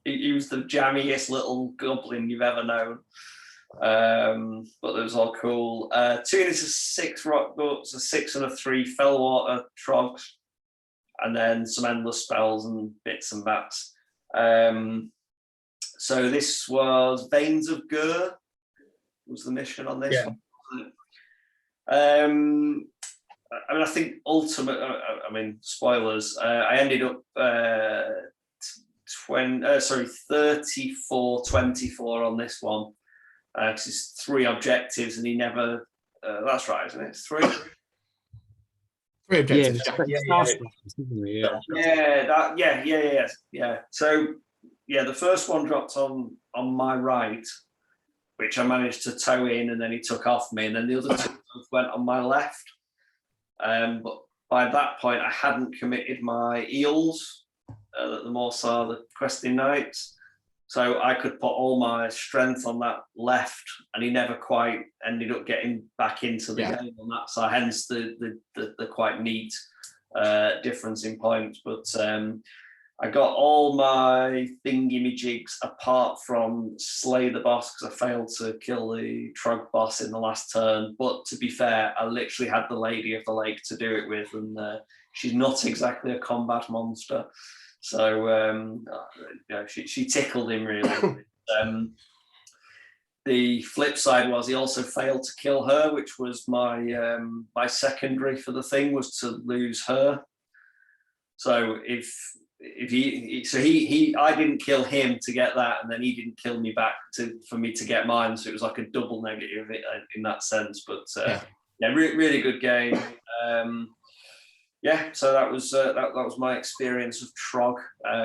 He was the jammiest little goblin you've ever known. But it was all cool. 2 units of 6 rock guts, a 6 and a 3 fellwater trogs, and then some endless spells and bits and bats. So this was Veins of Gur was the mission on this one. I think spoilers. I ended up 34-24 on this one. Because it's 3 objectives, and he never. That's right, isn't it? It's 3. 3 objectives. Yeah. So the first one dropped on my right, which I managed to tow in, and then he took off me, and then the other 2 went on my left. But by that point, I hadn't committed my eels, the Morsar, the questing knights, so I could put all my strength on that left, and he never quite ended up getting back into the game on that side. Hence the quite neat difference in points. But I got all my thingamajigs apart from slay the boss, because I failed to kill the Trog boss in the last turn. But to be fair, I literally had the Lady of the Lake to do it with, and she's not exactly a combat monster. So she tickled him really. The flip side was he also failed to kill her, which was my my secondary for the thing, was to lose her. So I didn't kill him to get that, and then he didn't kill me back for me to get mine. So it was like a double negative in that sense. But really good game. So that was my experience of Trog.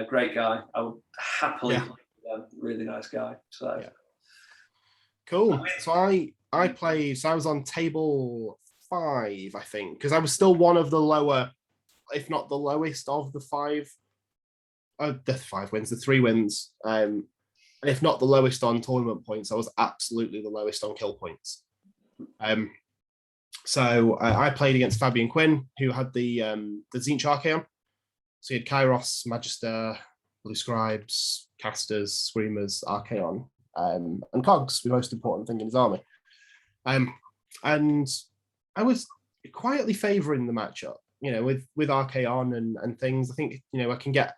Great guy. I would happily play with him. Really nice guy. So cool. So I played. So I was on table 5, I think, because I was still one of the lower, if not the lowest of the 5. The 5 wins, the 3 wins. And if not the lowest on tournament points, I was absolutely the lowest on kill points. So I played against Fabian Quinn, who had the Tzeentch Archaon. So he had Kairos, Magister, Blue Scribes, Casters, Screamers, Archaon, and Cogs, the most important thing in his army. And I was quietly favouring the matchup, with Archaon and things. I think, I can get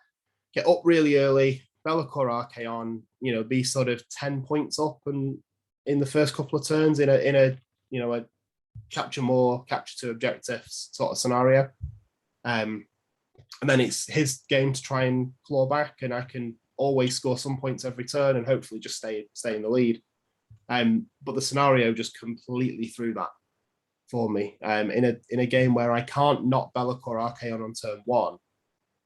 up really early, Be'lakor Archaon, be sort of 10 points up and in the first couple of turns in a capture more, capture 2 objectives sort of scenario. And then it's his game to try and claw back, and I can always score some points every turn and hopefully just stay in the lead. But the scenario just completely threw that for me. In a game where I can't not Belloc or Archaon on turn 1,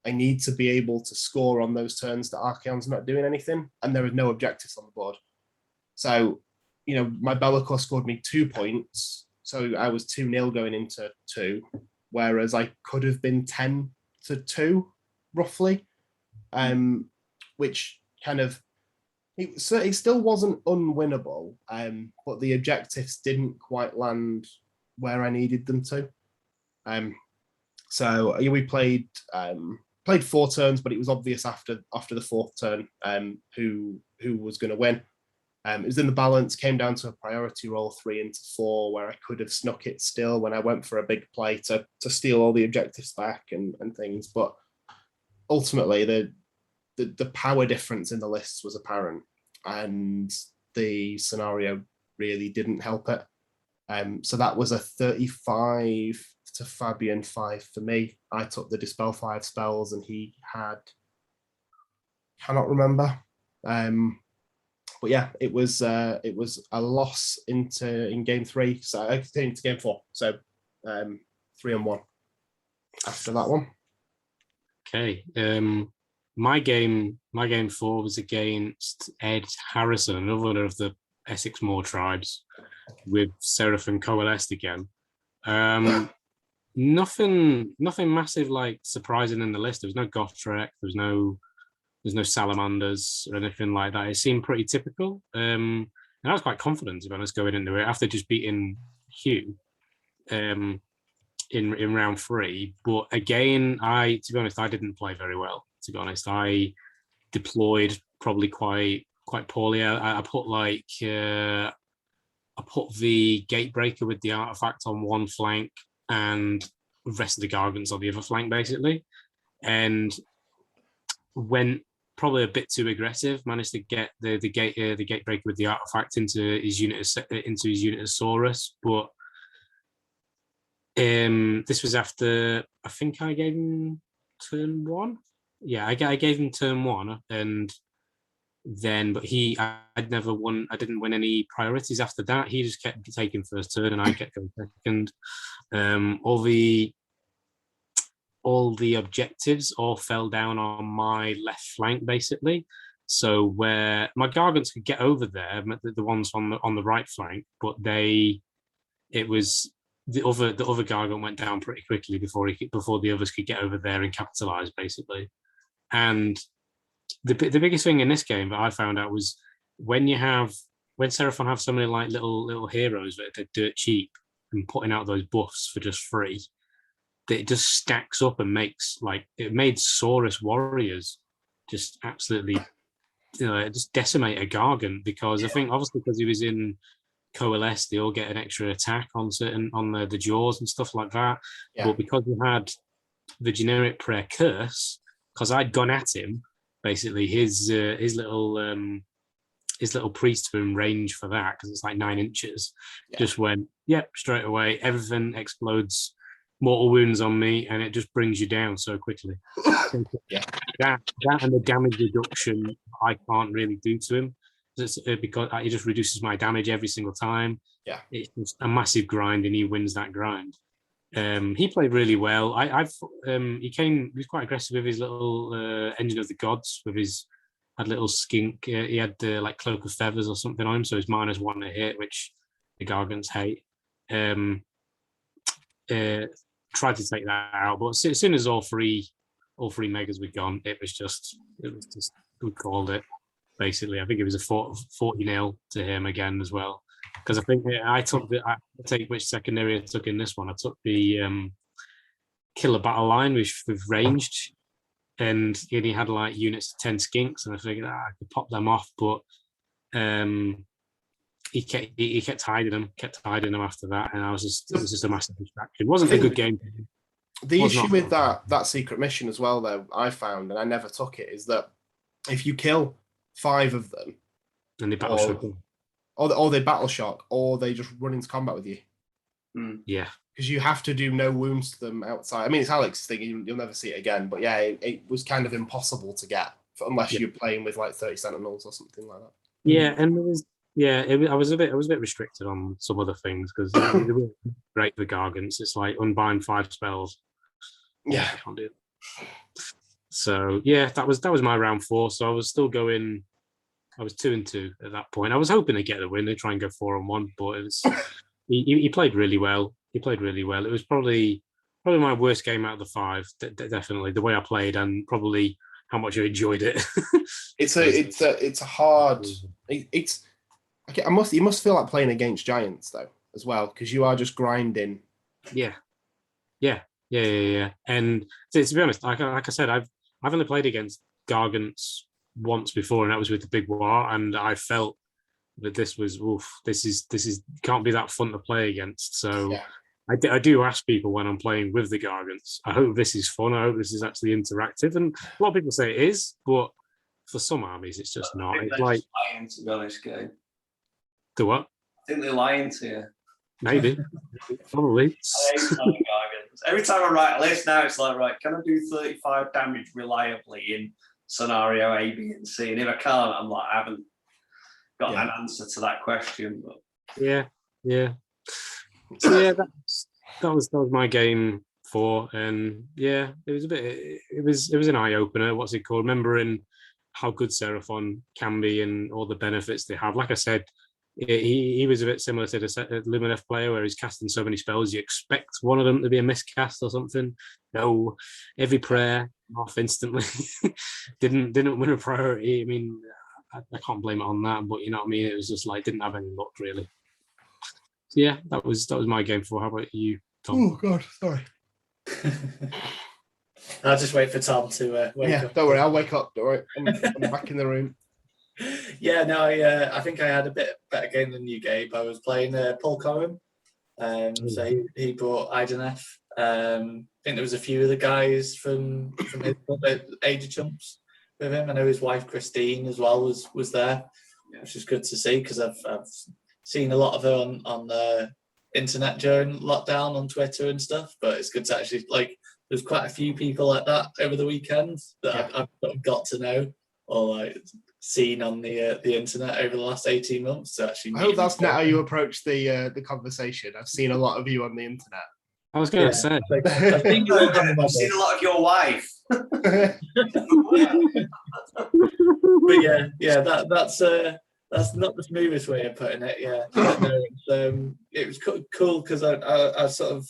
I need to be able to score on those turns that Archaon's not doing anything, and there are no objectives on the board. So, my Bellicor scored me 2 points, so I was 2-0 going into 2, whereas I could have been 10-2, roughly, which kind of, it still wasn't unwinnable, but the objectives didn't quite land where I needed them to. So we played 4 turns, but it was obvious after the 4th turn who was going to win. It was in the balance, came down to a priority roll 3 into 4, where I could have snuck it still when I went for a big play to steal all the objectives back and things. But ultimately, the power difference in the lists was apparent, and the scenario really didn't help it. So that was a 35 to Fabian 5 for me. I took the Dispel 5 spells, and he cannot remember. But yeah, it was a loss in game 3. So I came to game 4. So 3-1 after that one. Okay. My game 4 was against Ed Harrison, another of the Essex Moor tribes, with Seraphim coalesced again. Nothing massive like surprising in the list. There was no Gotrek, there's no salamanders or anything like that. It seemed pretty typical. And I was quite confident, to be honest, going into it after just beating Hugh in round 3. But again, to be honest, I didn't play very well. To be honest, I deployed probably quite poorly. I put the Gatebreaker with the artifact on one flank and the rest of the Gargants on the other flank, basically, and went probably a bit too aggressive. Managed to get the Gatebreaker with the artifact into his unit of Saurus, but this was after, I think I gave him turn 1. Yeah, I gave him turn 1, and then, but I didn't win any priorities after that. He just kept taking first turn, and I kept going second. All the objectives all fell down on my left flank, basically. So where my Gargants could get over there, the ones on the right flank, but the other Gargant went down pretty quickly before the others could get over there and capitalize, basically. And the biggest thing in this game that I found out was when Seraphon have so many like little heroes that are dirt cheap and putting out those buffs for just free, that it just stacks up and made Saurus warriors just absolutely, just decimate a Gargant, because I think obviously because he was in Coalesce, they all get an extra attack on the jaws and stuff like that. Yeah. But because we had the generic prayer curse, because I'd gone at him, basically his little priest boom range for that, because it's like 9 inches, just went straight away. Everything explodes mortal wounds on me, and it just brings you down so quickly. That and the damage reduction I can't really do to him, because it just reduces my damage every single time. Yeah, it's just a massive grind, and he wins that grind. He played really well. He was quite aggressive with his little Engine of the Gods, had little skink. He had like Cloak of Feathers or something on him, so he's -1 to hit, which the Gargants hate. Tried to take that out, but as soon as all three megas were gone, it was just we called it, basically. I think it was a 40-0 to him again as well, because I think I take which secondary I took in this one. I took the killer battle line with ranged, and he had like units of 10 skinks, and I figured I could pop them off, but he kept hiding them after that, and it was just a massive distraction. It wasn't a good game. The issue with that secret mission as well, though, I found, and I never took it, is that if you kill 5 of them, and they battle shock, or they battle shock, or they just run into combat with you, Yeah. Because you have to do no wounds to them outside. I mean, it's Alex's thing. You'll never see it again. But yeah, it was kind of impossible to get unless you're playing with like 30 Sentinels or something like that. Yeah, and I was a bit restricted on some other things because they were great for Gargants. It's like unbind 5 spells. Yeah, I can't do it. So yeah, that was my round 4. So I was still going. I was 2-2 at that point. I was hoping to get the win and try and go 4-1, but it was he played really well. He played really well. It was probably my worst game out of the 5. Definitely the way I played and probably how much I enjoyed it. It's a hard. You must feel like playing against giants though as well because you are just grinding. Yeah. And to be honest, like I said, I've only played against Gargants once before, and that was with the Big War, and I felt that this is can't be that fun to play against. So Yeah. I do ask people when I'm playing with the Gargants, I hope this is fun. I hope this is actually interactive. And a lot of people say it is, but for some armies, it's just not. It's like lying, to be honest, game. To what? I think they're lying to you. Maybe. Probably. Every time I write a list now, it's like, right, can I do 35 damage reliably in scenario A, B, and C? And if I can't, I'm like, I haven't got an answer to that question. But yeah. So yeah, that was my game 4, and yeah, it was a bit. It was an eye opener. What's it called? Remembering how good Seraphon can be and all the benefits they have. Like I said, he was a bit similar to the Lumineth player, where he's casting so many spells, you expect one of them to be a miscast or something. No, every prayer off instantly. didn't win a priority. I mean, I can't blame it on that, but you know what I mean. It was just like didn't have any luck really. So yeah, that was my game 4. How about you, Tom? Oh God, sorry. I'll just wait for Tom to wake up. Don't worry, I'll wake up. Don't worry, I'm back in the room. Yeah, no, I think I had a bit better game than you, Gabe. I was playing Paul Coram. So he brought Ideneth. I think there was a few of the guys from his Age of Chumps with him. I know his wife Christine as well was there, which is good to see because I've seen a lot of her on the internet during lockdown on Twitter and stuff. But it's good to actually there's quite a few people like that over the weekend that I've sort of got to know or like seen on the internet over the last 18 months. To actually, I hope that's not how you approach the conversation. I've seen a lot of you on the internet. I was going to say. I've seen a lot of your wife. But that's not the smoothest way of putting it. Yeah, no, it was cool because I sort of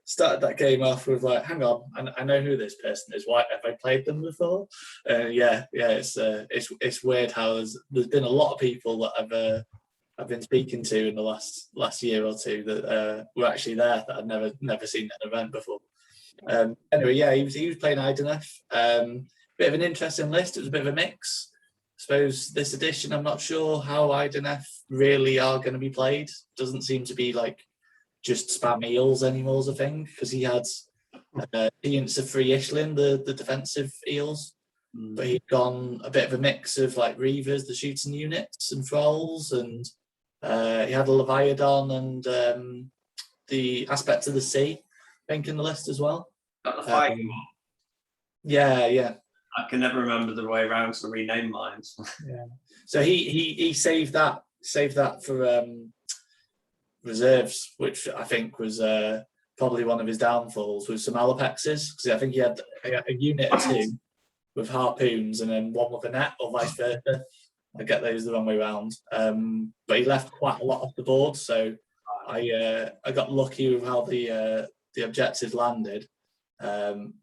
started that game off with like, hang on, I know who this person is. Why have I played them before? It's weird how there's been a lot of people that I've been speaking to in the last year or two that were actually there that I'd never seen at an event before. Anyway, yeah, he was playing Ideneth. Bit of an interesting list. It was a bit of a mix. I suppose this edition, I'm not sure how Ideneth really are going to be played. Doesn't seem to be like just spam eels anymore as a thing, because he had units of free Ishling, the defensive eels, but he'd gone a bit of a mix of like Reavers, the shooting units, and Thralls, and he had a Leviathan and the Aspect of the Sea, I think, in the list as well. Got the fighting one. Yeah. I can never remember the way around to rename mine. Yeah. So he saved that for reserves, which I think was probably one of his downfalls with some Alapexes, because I think he had a unit or 2 with harpoons and then one with a net, or vice versa. I get those the wrong way around. But he left quite a lot off the board, so I got lucky with how the objectives landed.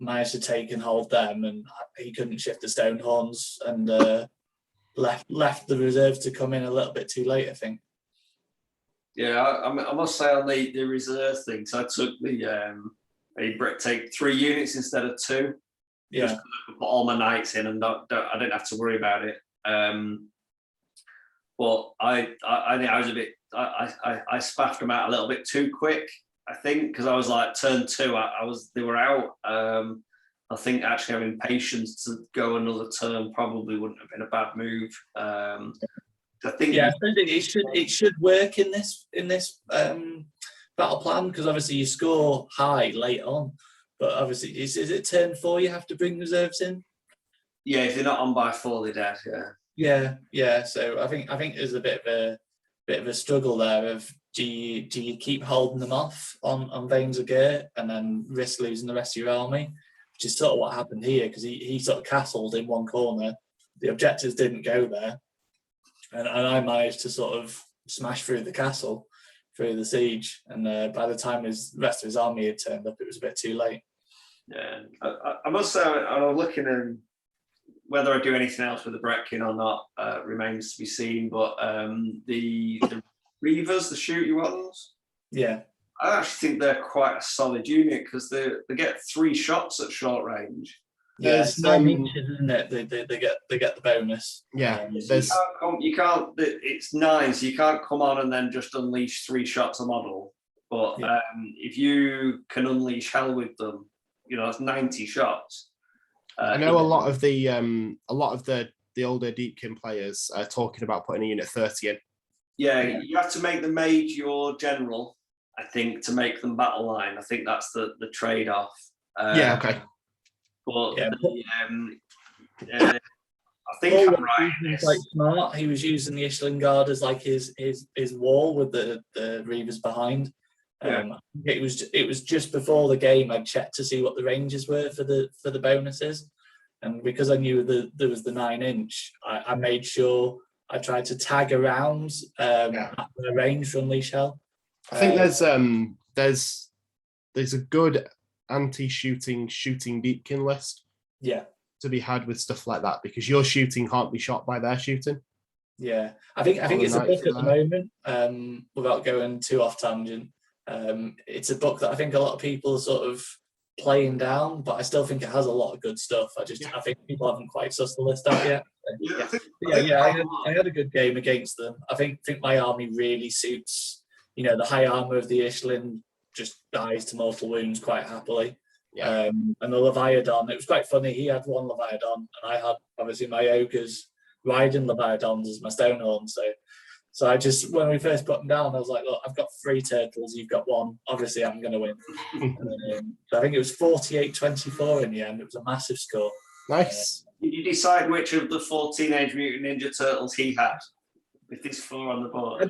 Managed to take and hold them, and he couldn't shift the Stonehorns, and left the reserves to come in a little bit too late, I think. Yeah, I must say on the reserve thing, so I took take 3 units instead of 2. Yeah, just put all my knights in, and I didn't have to worry about it. But I think I was a bit. I spaffed them out a little bit too quick, I think, because I was like turn 2. They were out. I think actually having patience to go another turn probably wouldn't have been a bad move. I think it should work in this battle plan? Because obviously you score high late on, but obviously is it turn 4 you have to bring reserves in? Yeah, if they're not on by 4, they're dead. Yeah. So I think there's a bit of a struggle there of do you keep holding them off on veins of gear and then risk losing the rest of your army, which is sort of what happened here, because he sort of castled in one corner. The objectives didn't go there, and I managed to sort of smash through the castle, through the siege, and by the time the rest of his army had turned up, it was a bit too late. Yeah, I must say, I'm looking at whether I do anything else with the Breckin or not remains to be seen. But the Reavers, the shooty ones, yeah, I actually think they're quite a solid unit because they get 3 shots at short range. Yeah, it's 9 inches, isn't it? They get the bonus. Yeah, you can't. It's 9, so you can't come on and then just unleash 3 shots a model. But if you can unleash hell with them, that's 90 shots. I know a lot of the older Deepkin players are talking about putting a unit 30 in. Yeah, you have to make the mage your general, I think, to make them battle line. I think that's the trade-off. Okay. But I think I'm right. He was quite smart. He was using the Ishling Guard as like his wall with the Reavers behind. It was just before the game I checked to see what the ranges were for the bonuses, and because I knew that there was the 9-inch, I made sure I tried to tag around at the range from Unleash Hell. I think there's a good anti-shooting Deepkin list to be had with stuff like that, because your shooting can't be shot by their shooting. Yeah, I think it's a book at the moment, without going too off tangent. It's a book that I think a lot of people are sort of playing down, but I still think it has a lot of good stuff. I think people haven't quite sussed the list out yet. I had a good game against them. I think my army really suits, the high armor of the Ishling just dies to mortal wounds quite happily. And the Leviathan, it was quite funny. He had 1 Leviathan, and I had obviously my ogres riding Leviathans as my Stonehorn. So I just, when we first put them down, I was like, look, I've got 3 turtles, you've got 1. Obviously, I'm going to win. So I think it was 48-24 in the end. It was a massive score. Nice. Did you decide which of the 4 Teenage Mutant Ninja Turtles he had? With this 4 on the board. I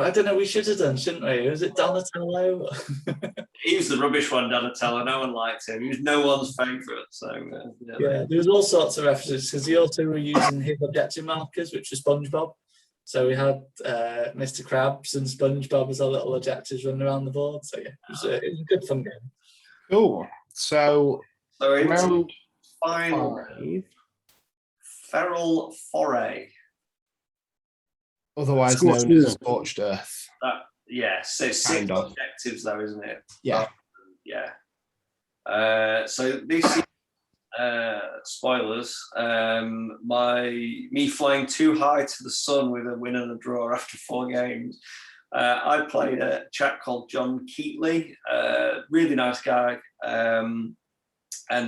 don't know. We should have done, shouldn't we? Was it Donatello? He was the rubbish one, Donatello. No one liked him. He was no one's favourite. So there was all sorts of references, because the also were using his objective markers, which was SpongeBob. So we had Mr. Krabs and SpongeBob as our little objectives running around the board. So it was a good fun game. Cool. So round final 5. Feral Foray. Otherwise known as Scorched Earth. So 6 objectives though, isn't it? Yeah. So this is spoilers. Me flying too high to the sun with a win and a draw after 4 games. I played a chap called John Keatley, really nice guy, and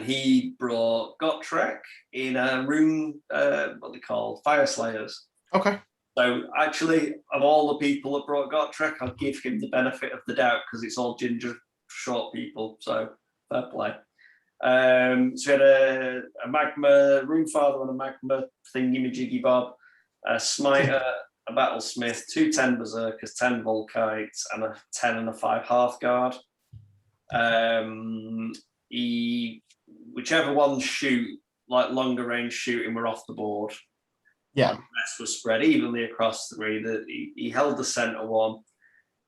he brought Gotrek in a room, what they call Fire Slayers. Okay. So actually, of all the people that brought Gotrek, I'll give him the benefit of the doubt because it's all ginger short people. So fair play. So we had a magma Runefather and a magma thingy-majiggy bob, a smiter, a battlesmith, 2 10 berserkers, 10 volkites, and a 10 and a 5 hearthguard. Whichever ones shoot, like longer range shooting, were off the board. Yeah. The rest was spread evenly across 3. He held the centre one,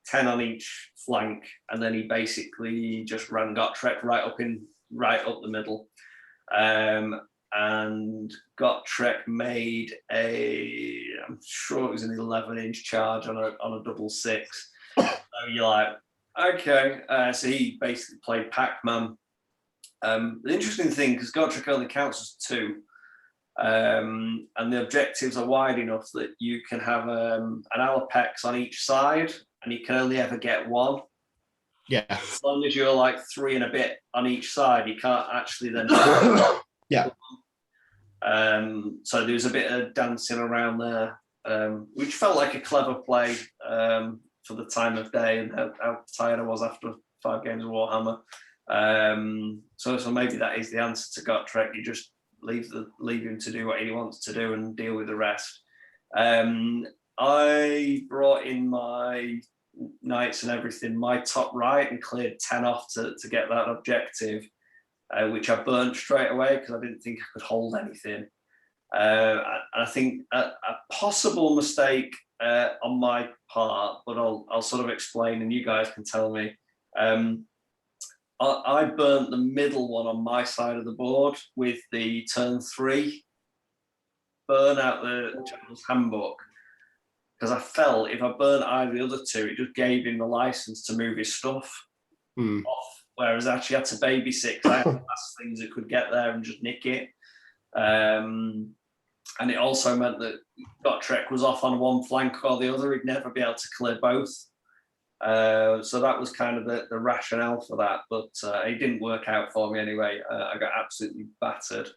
10 on each flank, and then he basically just ran Gotrek right up the middle. And Gotrek made I'm sure it was an 11-inch charge on a double 6. So you're like, okay. So he basically played Pac-Man. The interesting thing, because Gotrek only counts as 2, and the objectives are wide enough that you can have an Alapex on each side, and you can only ever get 1. Yeah. As long as you're like 3 and a bit on each side, you can't actually then. Yeah. So there was a bit of dancing around there, which felt like a clever play. for the time of day and how tired I was after 5 games of Warhammer. So maybe that is the answer to Gotrek. You just leave him to do what he wants to do and deal with the rest. I brought in my knights and everything, my top right, and cleared 10 off to get that objective, which I burnt straight away because I didn't think I could hold anything. I think a possible mistake on my part, but I'll sort of explain and you guys can tell me. I burnt the middle one on my side of the board with the turn 3 burn out the General's Handbook, because I felt if I burnt either of the other 2, it just gave him the license to move his stuff off, whereas I actually had to babysit because I had last things that could get there and just nick it. And it also meant that Gotrek was off on one flank or the other. He'd never be able to clear both. So that was kind of the rationale for that, but it didn't work out for me anyway. I got absolutely battered.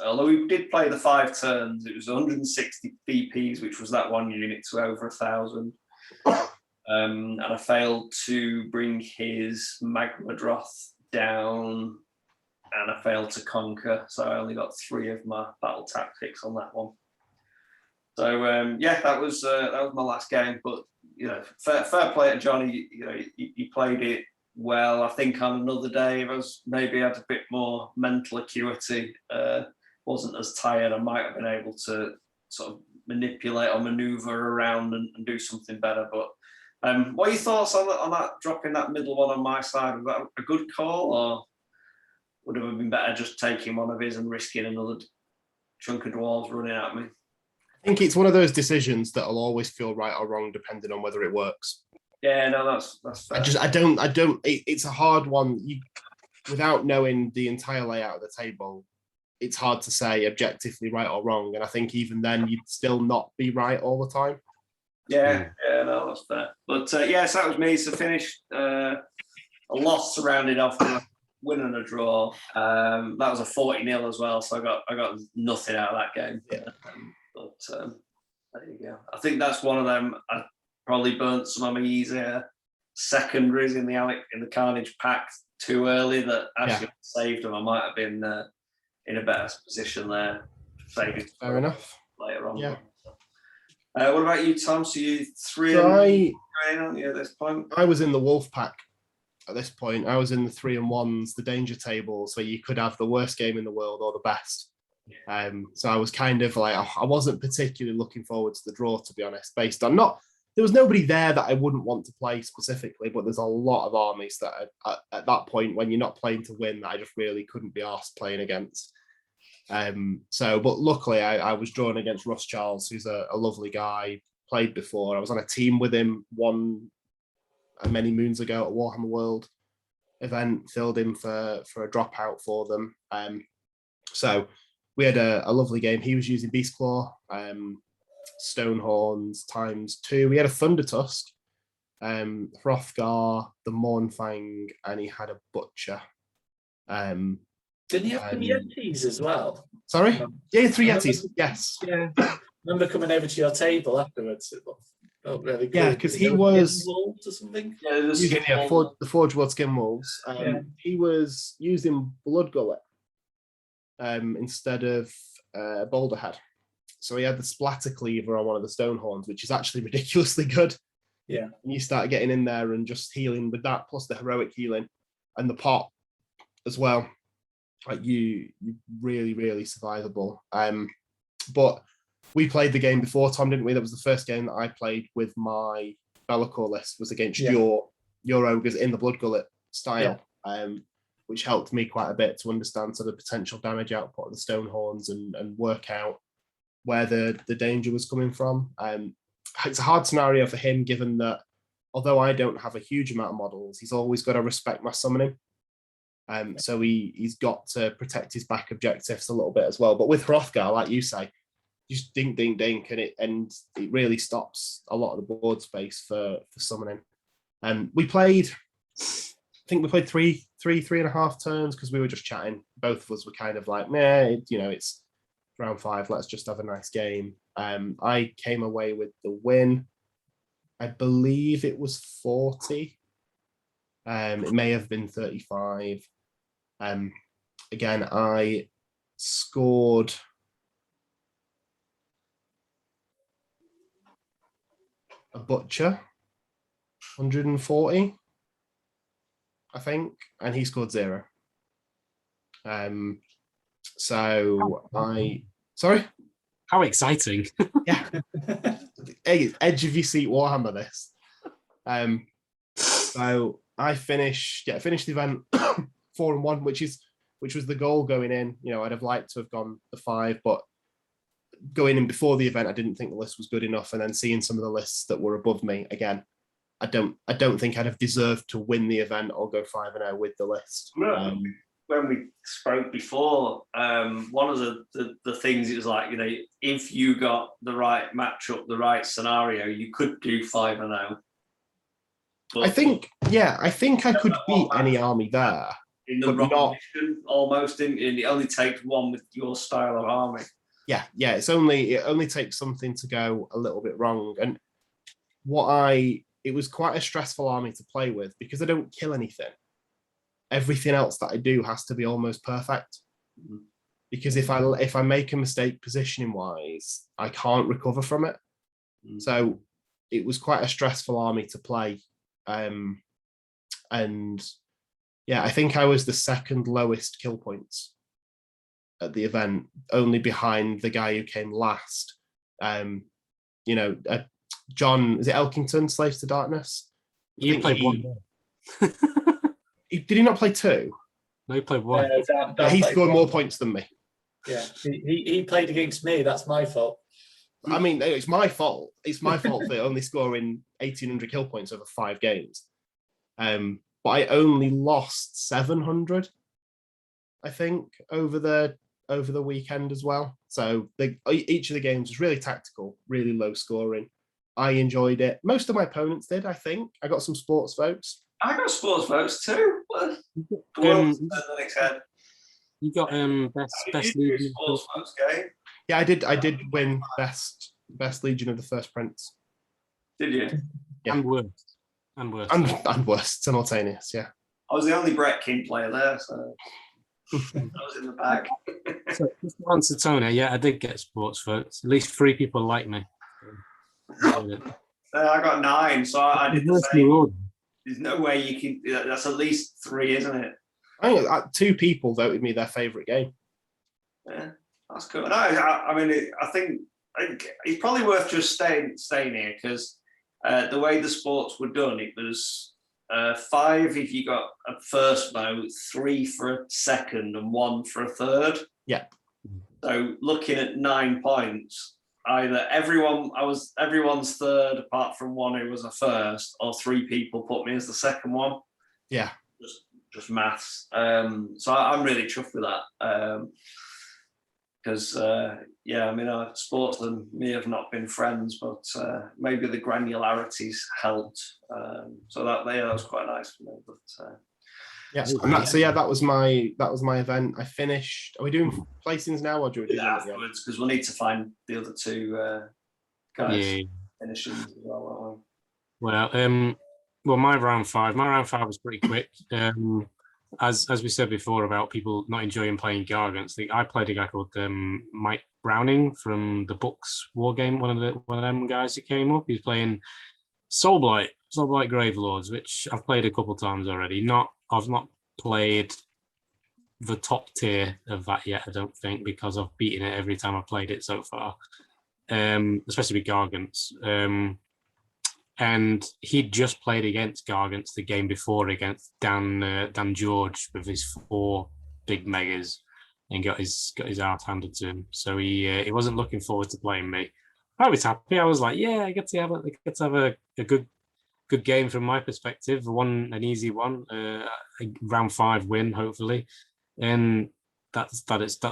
Although we did play the 5 turns, it was 160 BPs, which was that one unit, to over 1,000. And I failed to bring his Magmadroth down, and I failed to conquer, so I only got 3 of my battle tactics on that one. So that was my last game. But fair play to Johnny. He played it well. I think on another day, if I was maybe had a bit more mental acuity, wasn't as tired, I might have been able to sort of manipulate or maneuver around and do something better. But what are your thoughts on that, dropping that middle one on my side? Was that a good call, or would it have been better just taking one of his and risking another chunk of dwarves running at me? I think it's one of those decisions that'll always feel right or wrong depending on whether it works. Yeah, no, that's fair. It's a hard one. Without knowing the entire layout of the table, it's hard to say objectively right or wrong. And I think even then you'd still not be right all the time. Yeah, no, that's fair. But so that was me. So finished a loss rounded off with a win and a draw. That was a 40-0 as well. So I got nothing out of that game. Yeah. But there you go. I think that's one of them. I probably burnt some of my easier secondaries in the Carnage pack too early that actually saved them. I might have been in a better position there. Fair enough. Later on. Yeah. What about you, Tom? So you 3 So aren't you, at this point? I was in the Wolf pack at this point. I was in the 3 and 1s, the danger tables, where you could have the worst game in the world or the best. So I was kind of like, I wasn't particularly looking forward to the draw, to be honest, based on there was nobody there that I wouldn't want to play specifically, but there's a lot of armies that at that point, when you're not playing to win, that I just really couldn't be arsed playing against. But luckily I was drawn against Russ Charles, who's a lovely guy, played before. I was on a team with him many moons ago at Warhammer World event, filled in for a dropout for them. So we had a lovely game. He was using Beastclaw, Stonehorns ×2. We had a Thunder Tusk, Hrothgar, the Mournfang, and he had a Butcher. Didn't he have some Yetis as well? Sorry? Yeah, 3 Yetis, yes. Yeah. I remember coming over to your table afterwards. It looked really good. Yeah, because he was wolves or something. Yeah, using the Forge World Skin Wolves. He was using Blood Gullet instead of Boulder Head. So he had the Splatter Cleaver on one of the Stonehorns, which is actually ridiculously good. Yeah. And you start getting in there and just healing with that, plus the heroic healing and the pot as well. Like you really, really survivable. But we played the game before, Tom, didn't we? That was the first game that I played with my Be'lakor list, was against your ogres in the Blood Gullet style, which helped me quite a bit to understand sort of potential damage output of the Stonehorns and work out where the danger was coming from. It's a hard scenario for him, given that although I don't have a huge amount of models, he's always got to respect my summoning. So he's got to protect his back objectives a little bit as well. But with Hrothgar, like you say, just dink, dink, dink, and it really stops a lot of the board space for summoning. We played, I think we played three and a half turns because we were just chatting. Both of us were kind of like, it's round 5, let's just have a nice game. I came away with the win. I believe it was 40. It may have been 35. Again, I scored a butcher, 140, I think, and he scored 0. Sorry? How exciting. Yeah. Hey, edge of your seat Warhammer this. So I finished the event 4-1, which was the goal going in. You know, I'd have liked to have gone the 5, but going in before the event, I didn't think the list was good enough. And then seeing some of the lists that were above me, again, I don't think I'd have deserved to win the event or go 5-0 with the list. When we spoke before, one of the things is like, you know, if you got the right matchup, the right scenario, you could do 5-0. I think I could beat any army there. In the wrong mission, almost. It only takes one with your style of army. Yeah. It only takes something to go a little bit wrong. And it was quite a stressful army to play with because I don't kill anything. Everything else that I do has to be almost perfect. Because if I make a mistake positioning wise, I can't recover from it. So it was quite a stressful army to play. And yeah, I think I was the second lowest kill points at the event, only behind the guy who came last. John, is it Elkington, Slaves to Darkness? You played one. Did he not play 2? No, he played 1. He scored more points than me. Yeah, he played against me. That's my fault. I mean, it's my fault. It's my fault for only scoring 1,800 kill points over 5 games. But I only lost 700, I think, over the weekend as well. So each of the games was really tactical, really low scoring. I enjoyed it. Most of my opponents did, I think. I got some sports votes. I got sports votes too. You got best Legion sports votes game. Yeah, I did win best Legion of the First Prince. Did you? Yeah. And worst. And worst simultaneous. Yeah. I was the only Brett King player there, so I was in the bag. So just to answer Tony, yeah, I did get sports votes. At least 3 people like me. I got 9, so I did the same. There's no way you can. That's at least 3, isn't it? I think 2 people voted me their favourite game. Yeah, that's cool. No, I mean, I think it's probably worth just staying here because the way the sports were done, it was 5 if you got a first vote, 3 for a second, and 1 for a third. Yeah. So looking at 9 points. Either everyone's third apart from 1 who was a first, or 3 people put me as the second one. Yeah, just maths. So I'm really chuffed with that because I mean, sports and me have not been friends, but maybe the granularities helped. So that was quite nice for me. But that was my event. I finished. Are we doing placings now, or do we do that afterwards? Because we'll need to find the other 2 guys finishing as well. Well, my round 5 was pretty quick. As we said before about people not enjoying playing Gargants, I played a guy called Mike Browning from the Books War Game. One of them guys that came up. He's playing Soulblight Gravelords, which I've played a couple times already. I've not played the top tier of that yet, I don't think, because I've beaten it every time I've played it so far, especially with Gargants. And he'd just played against Gargants the game before against Dan George with his 4 big megas and got his ass handed to him. So he wasn't looking forward to playing me. I was happy. I was like, yeah, I get to have a good game from my perspective. An easy one, a round 5 win, hopefully, and that's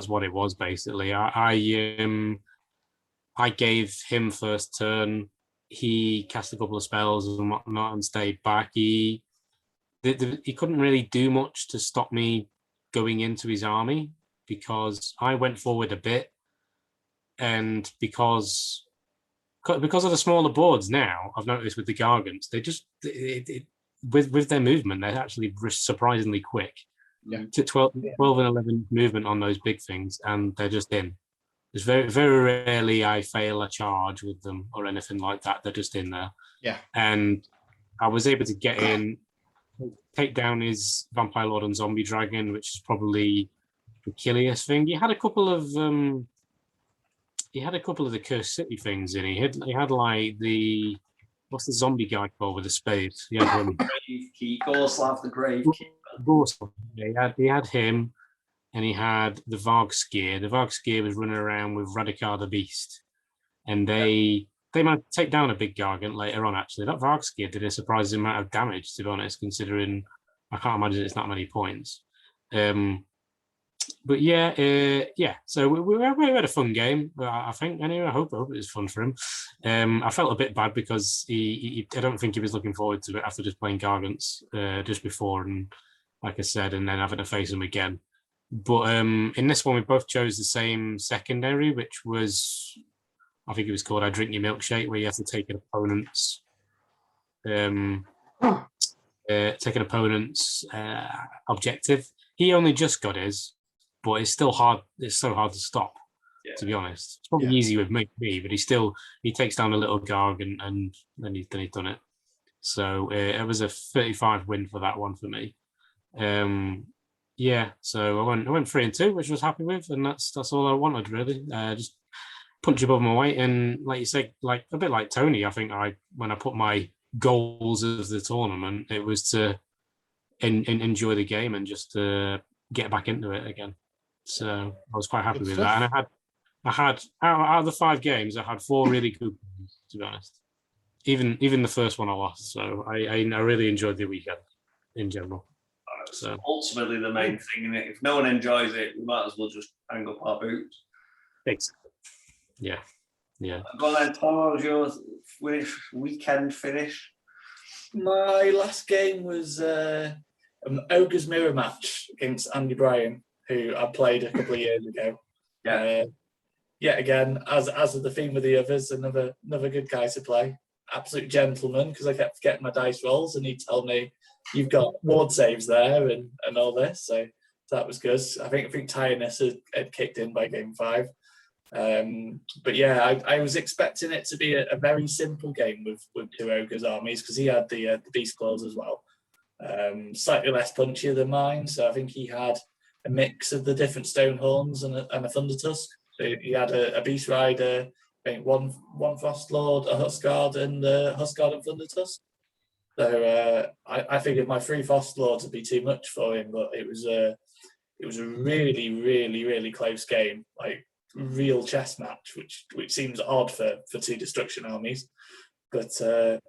what it was basically. I gave him first turn. He cast a couple of spells and whatnot and stayed back. He couldn't really do much to stop me going into his army because I went forward a bit, and because because of the smaller boards now, I've noticed with the Gargants, they just with their movement, they're actually surprisingly quick. Yeah. To 12 and 11 movement on those big things, and they're just in. There's very, very rarely I fail a charge with them or anything like that. They're just in there. Yeah. And I was able to get in, take down his Vampire Lord and Zombie Dragon, which is probably the killiest thing. He had a couple of the Cursed City things in. He had like the what's the zombie guy called with the spade? He had him. Gorslav the Gravekeeper. Yeah, he had him, and he had the Vargskier. The Vargskier was running around with Radikar the Beast, and they might take down a big Gargant later on. Actually, that Vargskier did a surprising amount of damage, to be honest, considering I can't imagine it's not many points. But yeah. So we had a fun game. I think anyway. I hope it was fun for him. I felt a bit bad because I don't think he was looking forward to it after just playing Gargants just before, and like I said, and then having to face him again. But in this one, we both chose the same secondary, which was, I think it was called "I Drink Your Milkshake," where you have to take an opponent's objective. He only just got his, but it's still hard. It's so hard to stop. Yeah. To be honest, it's probably easy with me, but he takes down a little Gargant and then he's done it. So it was a 35 win for that one for me. So I went 3-2, which I was happy with, and that's all I wanted really. Just punch above my weight, and like you said, like a bit like Tony, I think when I put my goals of the tournament, it was to enjoy the game and just to get back into it again. So I was quite happy with that, and I had out of the 5 games, I had 4 really good games, to be honest. Even the first one I lost, so I really enjoyed the weekend in general. So ultimately, the main thing in it, if no one enjoys it, we might as well just hang up our boots. Exactly. Yeah. Go on then, Tom. What was your weekend finish? My last game was an Ogre's Mirror match against Andy Bryan, who I played a couple of years ago. Yeah. Yet again, as of the theme of the others, another good guy to play. Absolute gentleman, because I kept getting my dice rolls and he'd tell me, "You've got ward saves there," and all this. So that was good. I think tiredness had kicked in by game 5. But yeah, I was expecting it to be a very simple game with 2 Ogre's armies, because he had the Beast Claws as well. Slightly less punchier than mine, so I think he had a mix of the different Stonehorns and a Thunder Tusk. So he had a Beast Rider, I think one Frost Lord, a Huskard, and Thunder Tusk. So I figured my 3 Frost Lords would be too much for him, but it was a really, really, really close game, like real chess match, which seems odd for 2 destruction armies. But it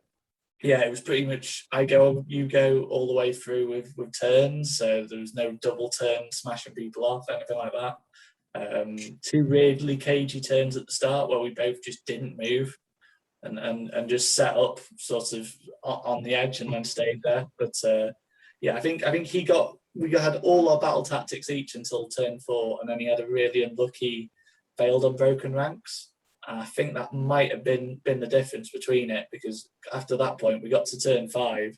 was pretty much I go, you go all the way through with turns. So there was no double turn smashing people off, anything like that. 2 weirdly cagey turns at the start where we both just didn't move and just set up sort of on the edge and then stayed there. But I think we had all our battle tactics each until turn 4, and then he had a really unlucky failed on broken ranks. And I think that might have been the difference between it, because after that point we got to turn 5,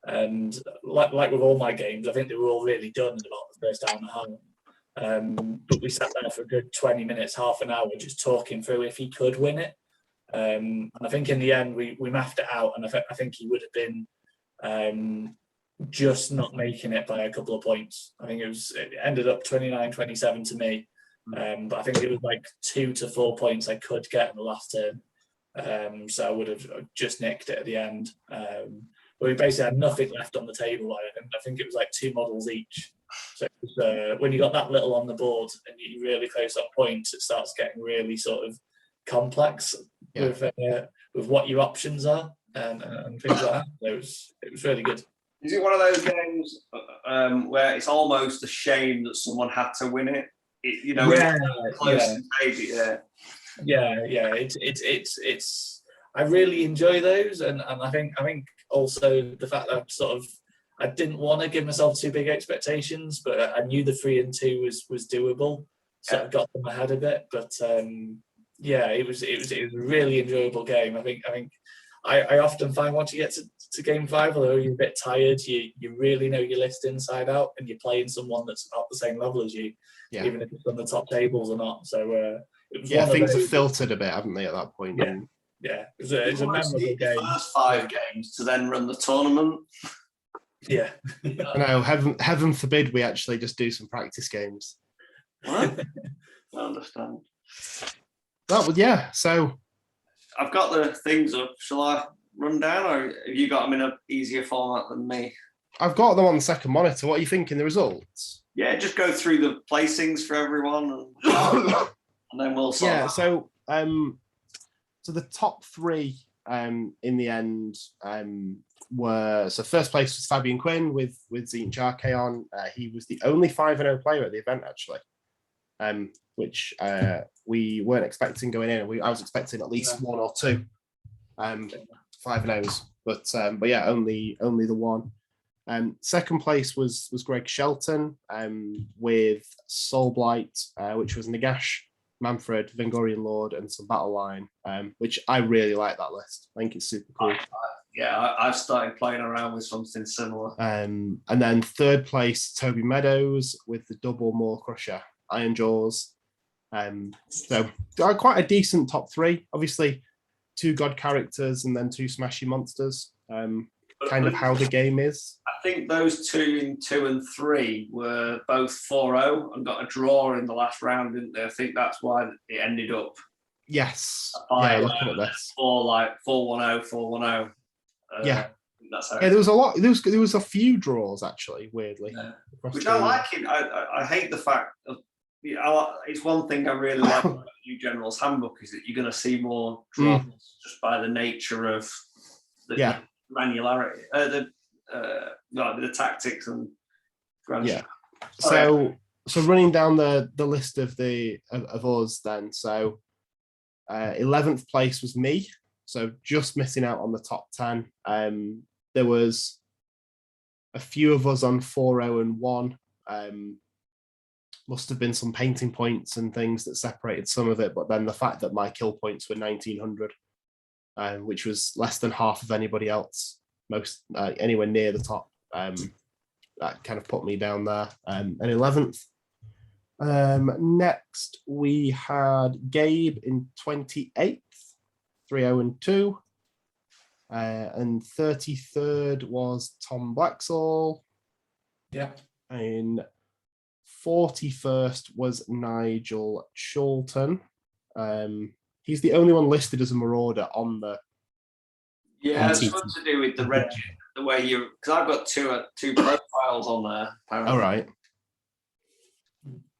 and like with all my games, I think they were all really done in about the first hour and a half. But we sat there for a good 20 minutes, half an hour, just talking through if he could win it. And I think in the end we mapped it out, and I think he would have been just not making it by a couple of points. I think it ended up 29-27 to me. But I think it was like 2 to 4 points I could get in the last turn. So I would have just nicked it at the end. But we basically had nothing left on the table. I think it was like 2 models each. So it was, when you got that little on the board and you're really close on points, it starts getting really sort of complex with what your options are and things like that. So it was really good. Is it one of those games where it's almost a shame that someone had to win it? It's I really enjoy those, and I think also the fact that I didn't want to give myself too big expectations, but I knew the 3 and 2 was doable, so I got them ahead a bit. But Yeah, it was a really enjoyable game. I think I often find once you get to game 5, although you're a bit tired, you really know your list inside out, and you're playing someone that's about the same level as you, even if it's on the top tables or not. So it was one things of those, have filtered a bit, haven't they, at that point? Yeah, it was a memorable game. The first 5 games to then run the tournament. Yeah. I know, heaven forbid we actually just do some practice games. What? I understand. That was, so I've got the things up. Shall I run down, or have you got them in an easier format than me? I've got them on the second monitor. What are you thinking, the results? Yeah, just go through the placings for everyone, and then we'll sort Yeah, out. so the top 3 in the end were, so first place was Fabian Quinn with Zine Jarke on. He was the only 5-0 player at the event, actually, which we weren't expecting going in. I was expecting at least 1 or 2 5-0s, but yeah, only the one. Second place was Greg Shelton with Soul Blight, which was Nagash, Manfred, Vengorian Lord, and some Battle Line, which I really like that list. I think it's super cool. I've started playing around with something similar. And then third place, Toby Meadows with the double Maw Crusher, Iron Jaws. So quite a decent top 3. Obviously, 2 god characters and then 2 smashy monsters. Kind of how the game is. I think those 2 in 2 and 3 were both 4-0 and got a draw in the last round, didn't they? I think that's why it ended up. Yes. Looking at this. 4-1-0, 4-1-0. That's how. Yeah, there was a lot. There was a few draws actually, weirdly. Yeah. Which I like it. I hate the fact of. It's one thing I really like about the new General's Handbook is that you're going to see more draws just by the nature of the granularity, the tactics and So running down the list of us then. So 11th place was me. So just missing out on the top 10. There was a few of us on 4-0 and 1. Must have been some painting points and things that separated some of it, but then the fact that my kill points were 1900, which was less than half of anybody else, anywhere near the top, that kind of put me down there. And 11th. Next, we had Gabe in 28th, 3-0 and 2. And 33rd was Tom Blacksall. Yeah. And 41st was Nigel Chulton. He's the only one listed as a marauder on the. Yeah, it's got to do with the red, the way you. Because I've got two profiles on there. Apparently. All right.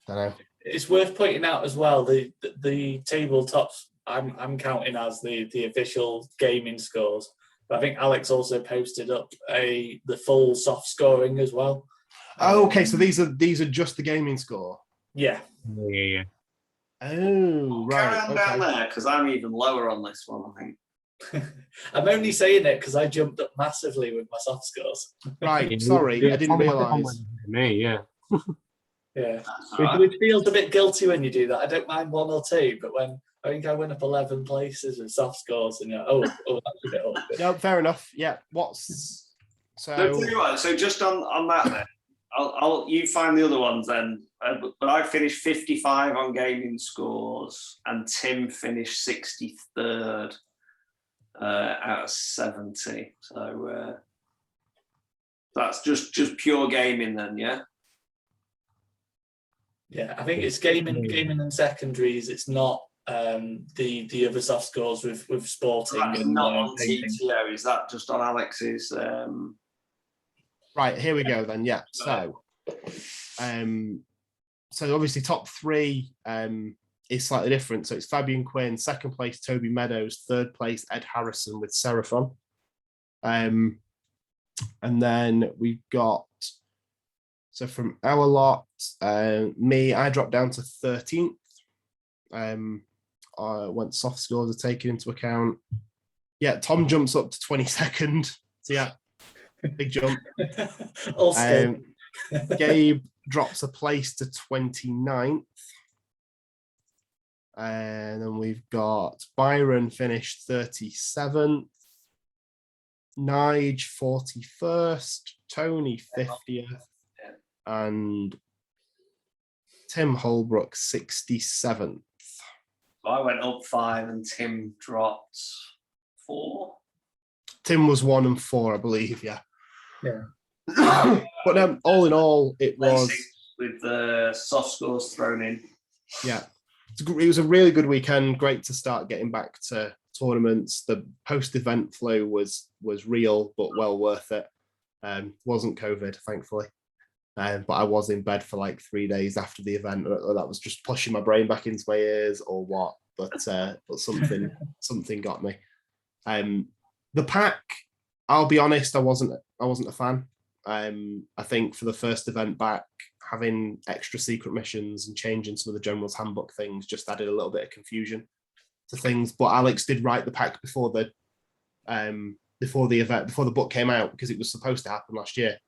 Don't know. It's worth pointing out as well the tabletops. I'm counting as the official gaming scores. But I think Alex also posted up the full soft scoring as well. Oh, okay. So these are just the gaming score. Yeah. Yeah. Oh, right. Carry on down there because I'm even lower on this one. I think. I'm only saying it because I jumped up massively with my soft scores. Right. Sorry, I didn't realise. Me, yeah. Yeah. Which feels a bit guilty when you do that. I don't mind 1 or 2, but when I think I went up 11 places with soft scores, and you're that's a bit awkward. No, fair enough. Yeah. So just on that then. You find the other ones then, but I finished 55 on gaming scores, and Tim finished 63rd out of 70. So that's just pure gaming then, yeah. Yeah, I think it's gaming and secondaries. It's not the other soft scores with sporting. That's and not on TTO. Is that just on Alex's? Right, here we go then. Yeah. So obviously top 3 is slightly different. So it's Fabian Quinn, second place Toby Meadows, third place Ed Harrison with Seraphon. And then we've got, so from our lot, I dropped down to 13th. When soft scores are taken into account. Yeah, Tom jumps up to 22nd. So yeah, big jump. Gabe drops a place to 29th. And then we've got Byron finished 37th, Nige 41st, Tony 50th, and Tim Holbrook 67th. I went up 5 and Tim dropped 4. Tim was 1 and 4, I believe. Yeah. But all in all, it was with the soft scores thrown in. Yeah, it was a really good weekend. Great to start getting back to tournaments. The post-event flow was real, but well worth it. Wasn't COVID, thankfully. But I was in bed for like 3 days after the event. That was just pushing my brain back into my ears or what. But something got me. The pack, I'll be honest, I wasn't a fan. I think for the first event back, having extra secret missions and changing some of the general's handbook things just added a little bit of confusion to things. But Alex did write the pack before the event, before the book came out, because it was supposed to happen last year.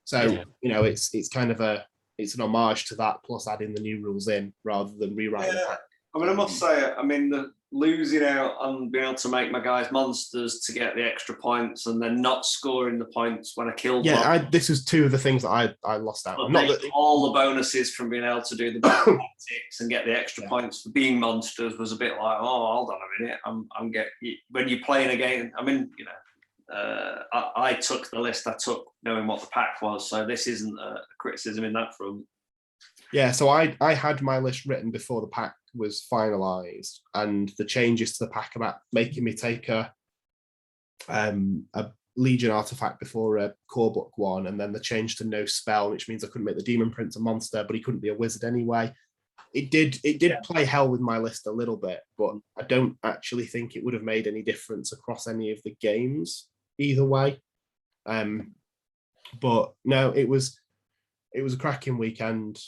So it's kind of it's an homage to that, plus adding the new rules in rather than rewriting the pack. I mean, I must say, the losing out on being able to make my guys monsters to get the extra points and then not scoring the points when I killed one. This was 2 of the things that I lost out on. All the bonuses from being able to do the tactics and get the extra points for being monsters was a bit like, oh, hold on a minute. I'm getting, when you're playing a game, I took the list I took knowing what the pack was, so this isn't a criticism in that front. Yeah, so I had my list written before the pack was finalised, and the changes to the pack about making me take a Legion artifact before a core book one, and then the change to no spell, which means I couldn't make the Demon Prince a monster, but he couldn't be a wizard anyway. It did play hell with my list a little bit, but I don't actually think it would have made any difference across any of the games either way. But no, it was a cracking weekend.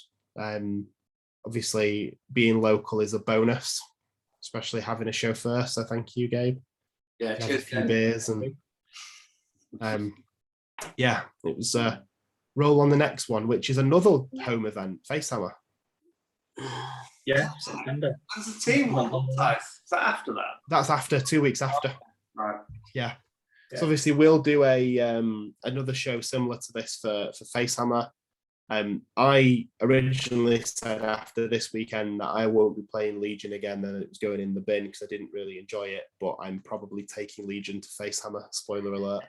Obviously being local is a bonus, especially having a chauffeur, so thank you, Gabe. Yeah, a few beers and it was roll on the next one, which is another home event, Facehammer. September. As a team one, is that after that? That's after 2 weeks after. Right. Yeah. So obviously we'll do a another show similar to this for Facehammer. I originally said after this weekend that I won't be playing Legion again, and it was going in the bin because I didn't really enjoy it, but I'm probably taking Legion to Facehammer, spoiler alert.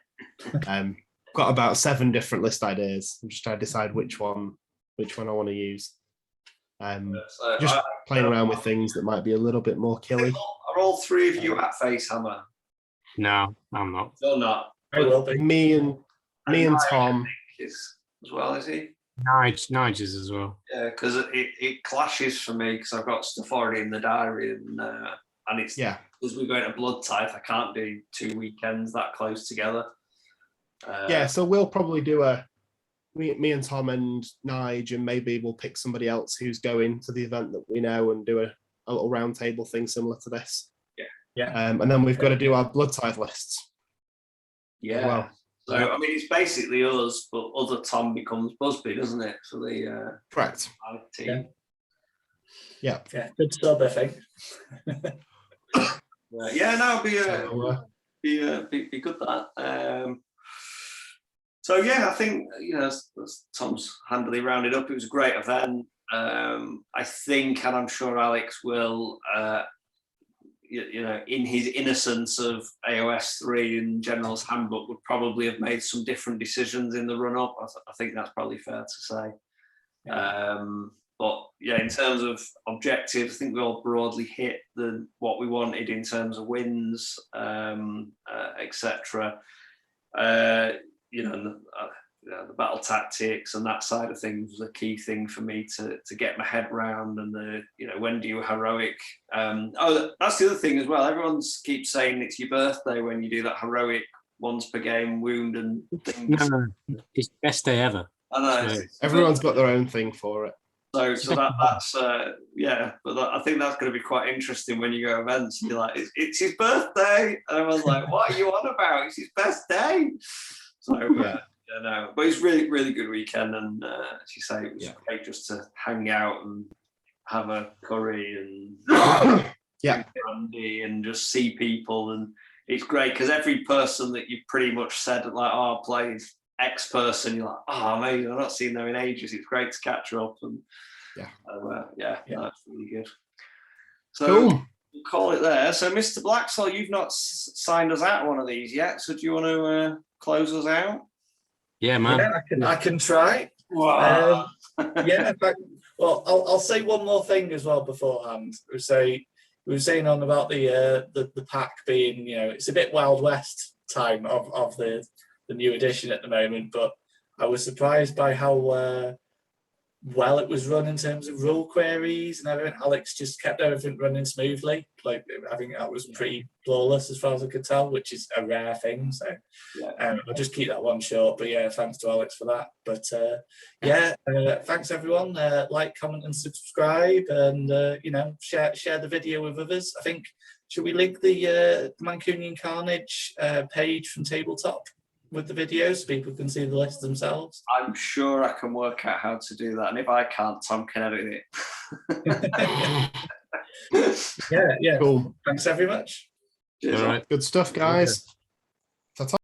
Got about 7 different list ideas. I'm just trying to decide which one I want to use. Just playing around with things that might be a little bit more killy. Are all 3 of you at Facehammer? No, I'm not. Still not. I will be. Me and Tom. Is as well, is he? Nige is as well. Yeah, because it clashes for me because I've got stuff already in the diary, and it's because we're going to Blood Tithe, I can't do 2 weekends that close together. So we'll probably do me and Tom and Nige, and maybe we'll pick somebody else who's going to the event that we know and do a little round table thing similar to this. And then we've got to do our Blood Tithe lists. Yeah. Well. So, it's basically us, but other Tom becomes Busby, doesn't it? So the correct team. Yeah. Good sub, I think. Be good that. I think as Tom's handily rounded up, it was a great event. I think, and I'm sure Alex will. In his innocence of AOS 3 and General's Handbook, would probably have made some different decisions in the run-up. I think that's probably fair to say. In terms of objectives, I think we all broadly hit what we wanted in terms of wins, etc. The battle tactics and that side of things was a key thing for me to get my head round, and when do you heroic? That's the other thing as well. Everyone keeps saying it's your birthday when you do that heroic once per game wound and things. No, it's the best day ever. I know. So, everyone's got their own thing for it. So that's but I think that's going to be quite interesting when you go events. And you're like, it's his birthday, and everyone's like, what are you on about? It's his best day. So but it's really, really good weekend, and as you say, it was great just to hang out and have a curry and Yeah. brandy and just see people. And it's great because every person that you've pretty much said, like, oh, I played X person, you're like, oh, amazing, I've not seen them in ages. It's great to catch up. And that's really good. So Cool. we'll call it there. So, Mr. Blacksall, you've not signed us out one of these yet. So, do you want to close us out? Yeah, man. Yeah, I can try. Wow. In fact, well, I'll say one more thing as well beforehand. We were saying on about the pack being, it's a bit Wild West time of the new edition at the moment, but I was surprised by how well it was run in terms of rule queries and everything. Alex just kept everything running smoothly. Like, I think that was pretty flawless as far as I could tell, which is a rare thing. So I'll just keep that one short. But yeah, thanks to Alex for that. But thanks everyone. Like, comment, and subscribe, and share the video with others. I think, should we link the Mancunian Carnage page from Tabletop with the videos so people can see the list themselves? I'm sure I can work out how to do that, and if I can't, Tom can edit it. Yeah. Cool. Thanks very much. Cheers. All right. Good stuff, guys.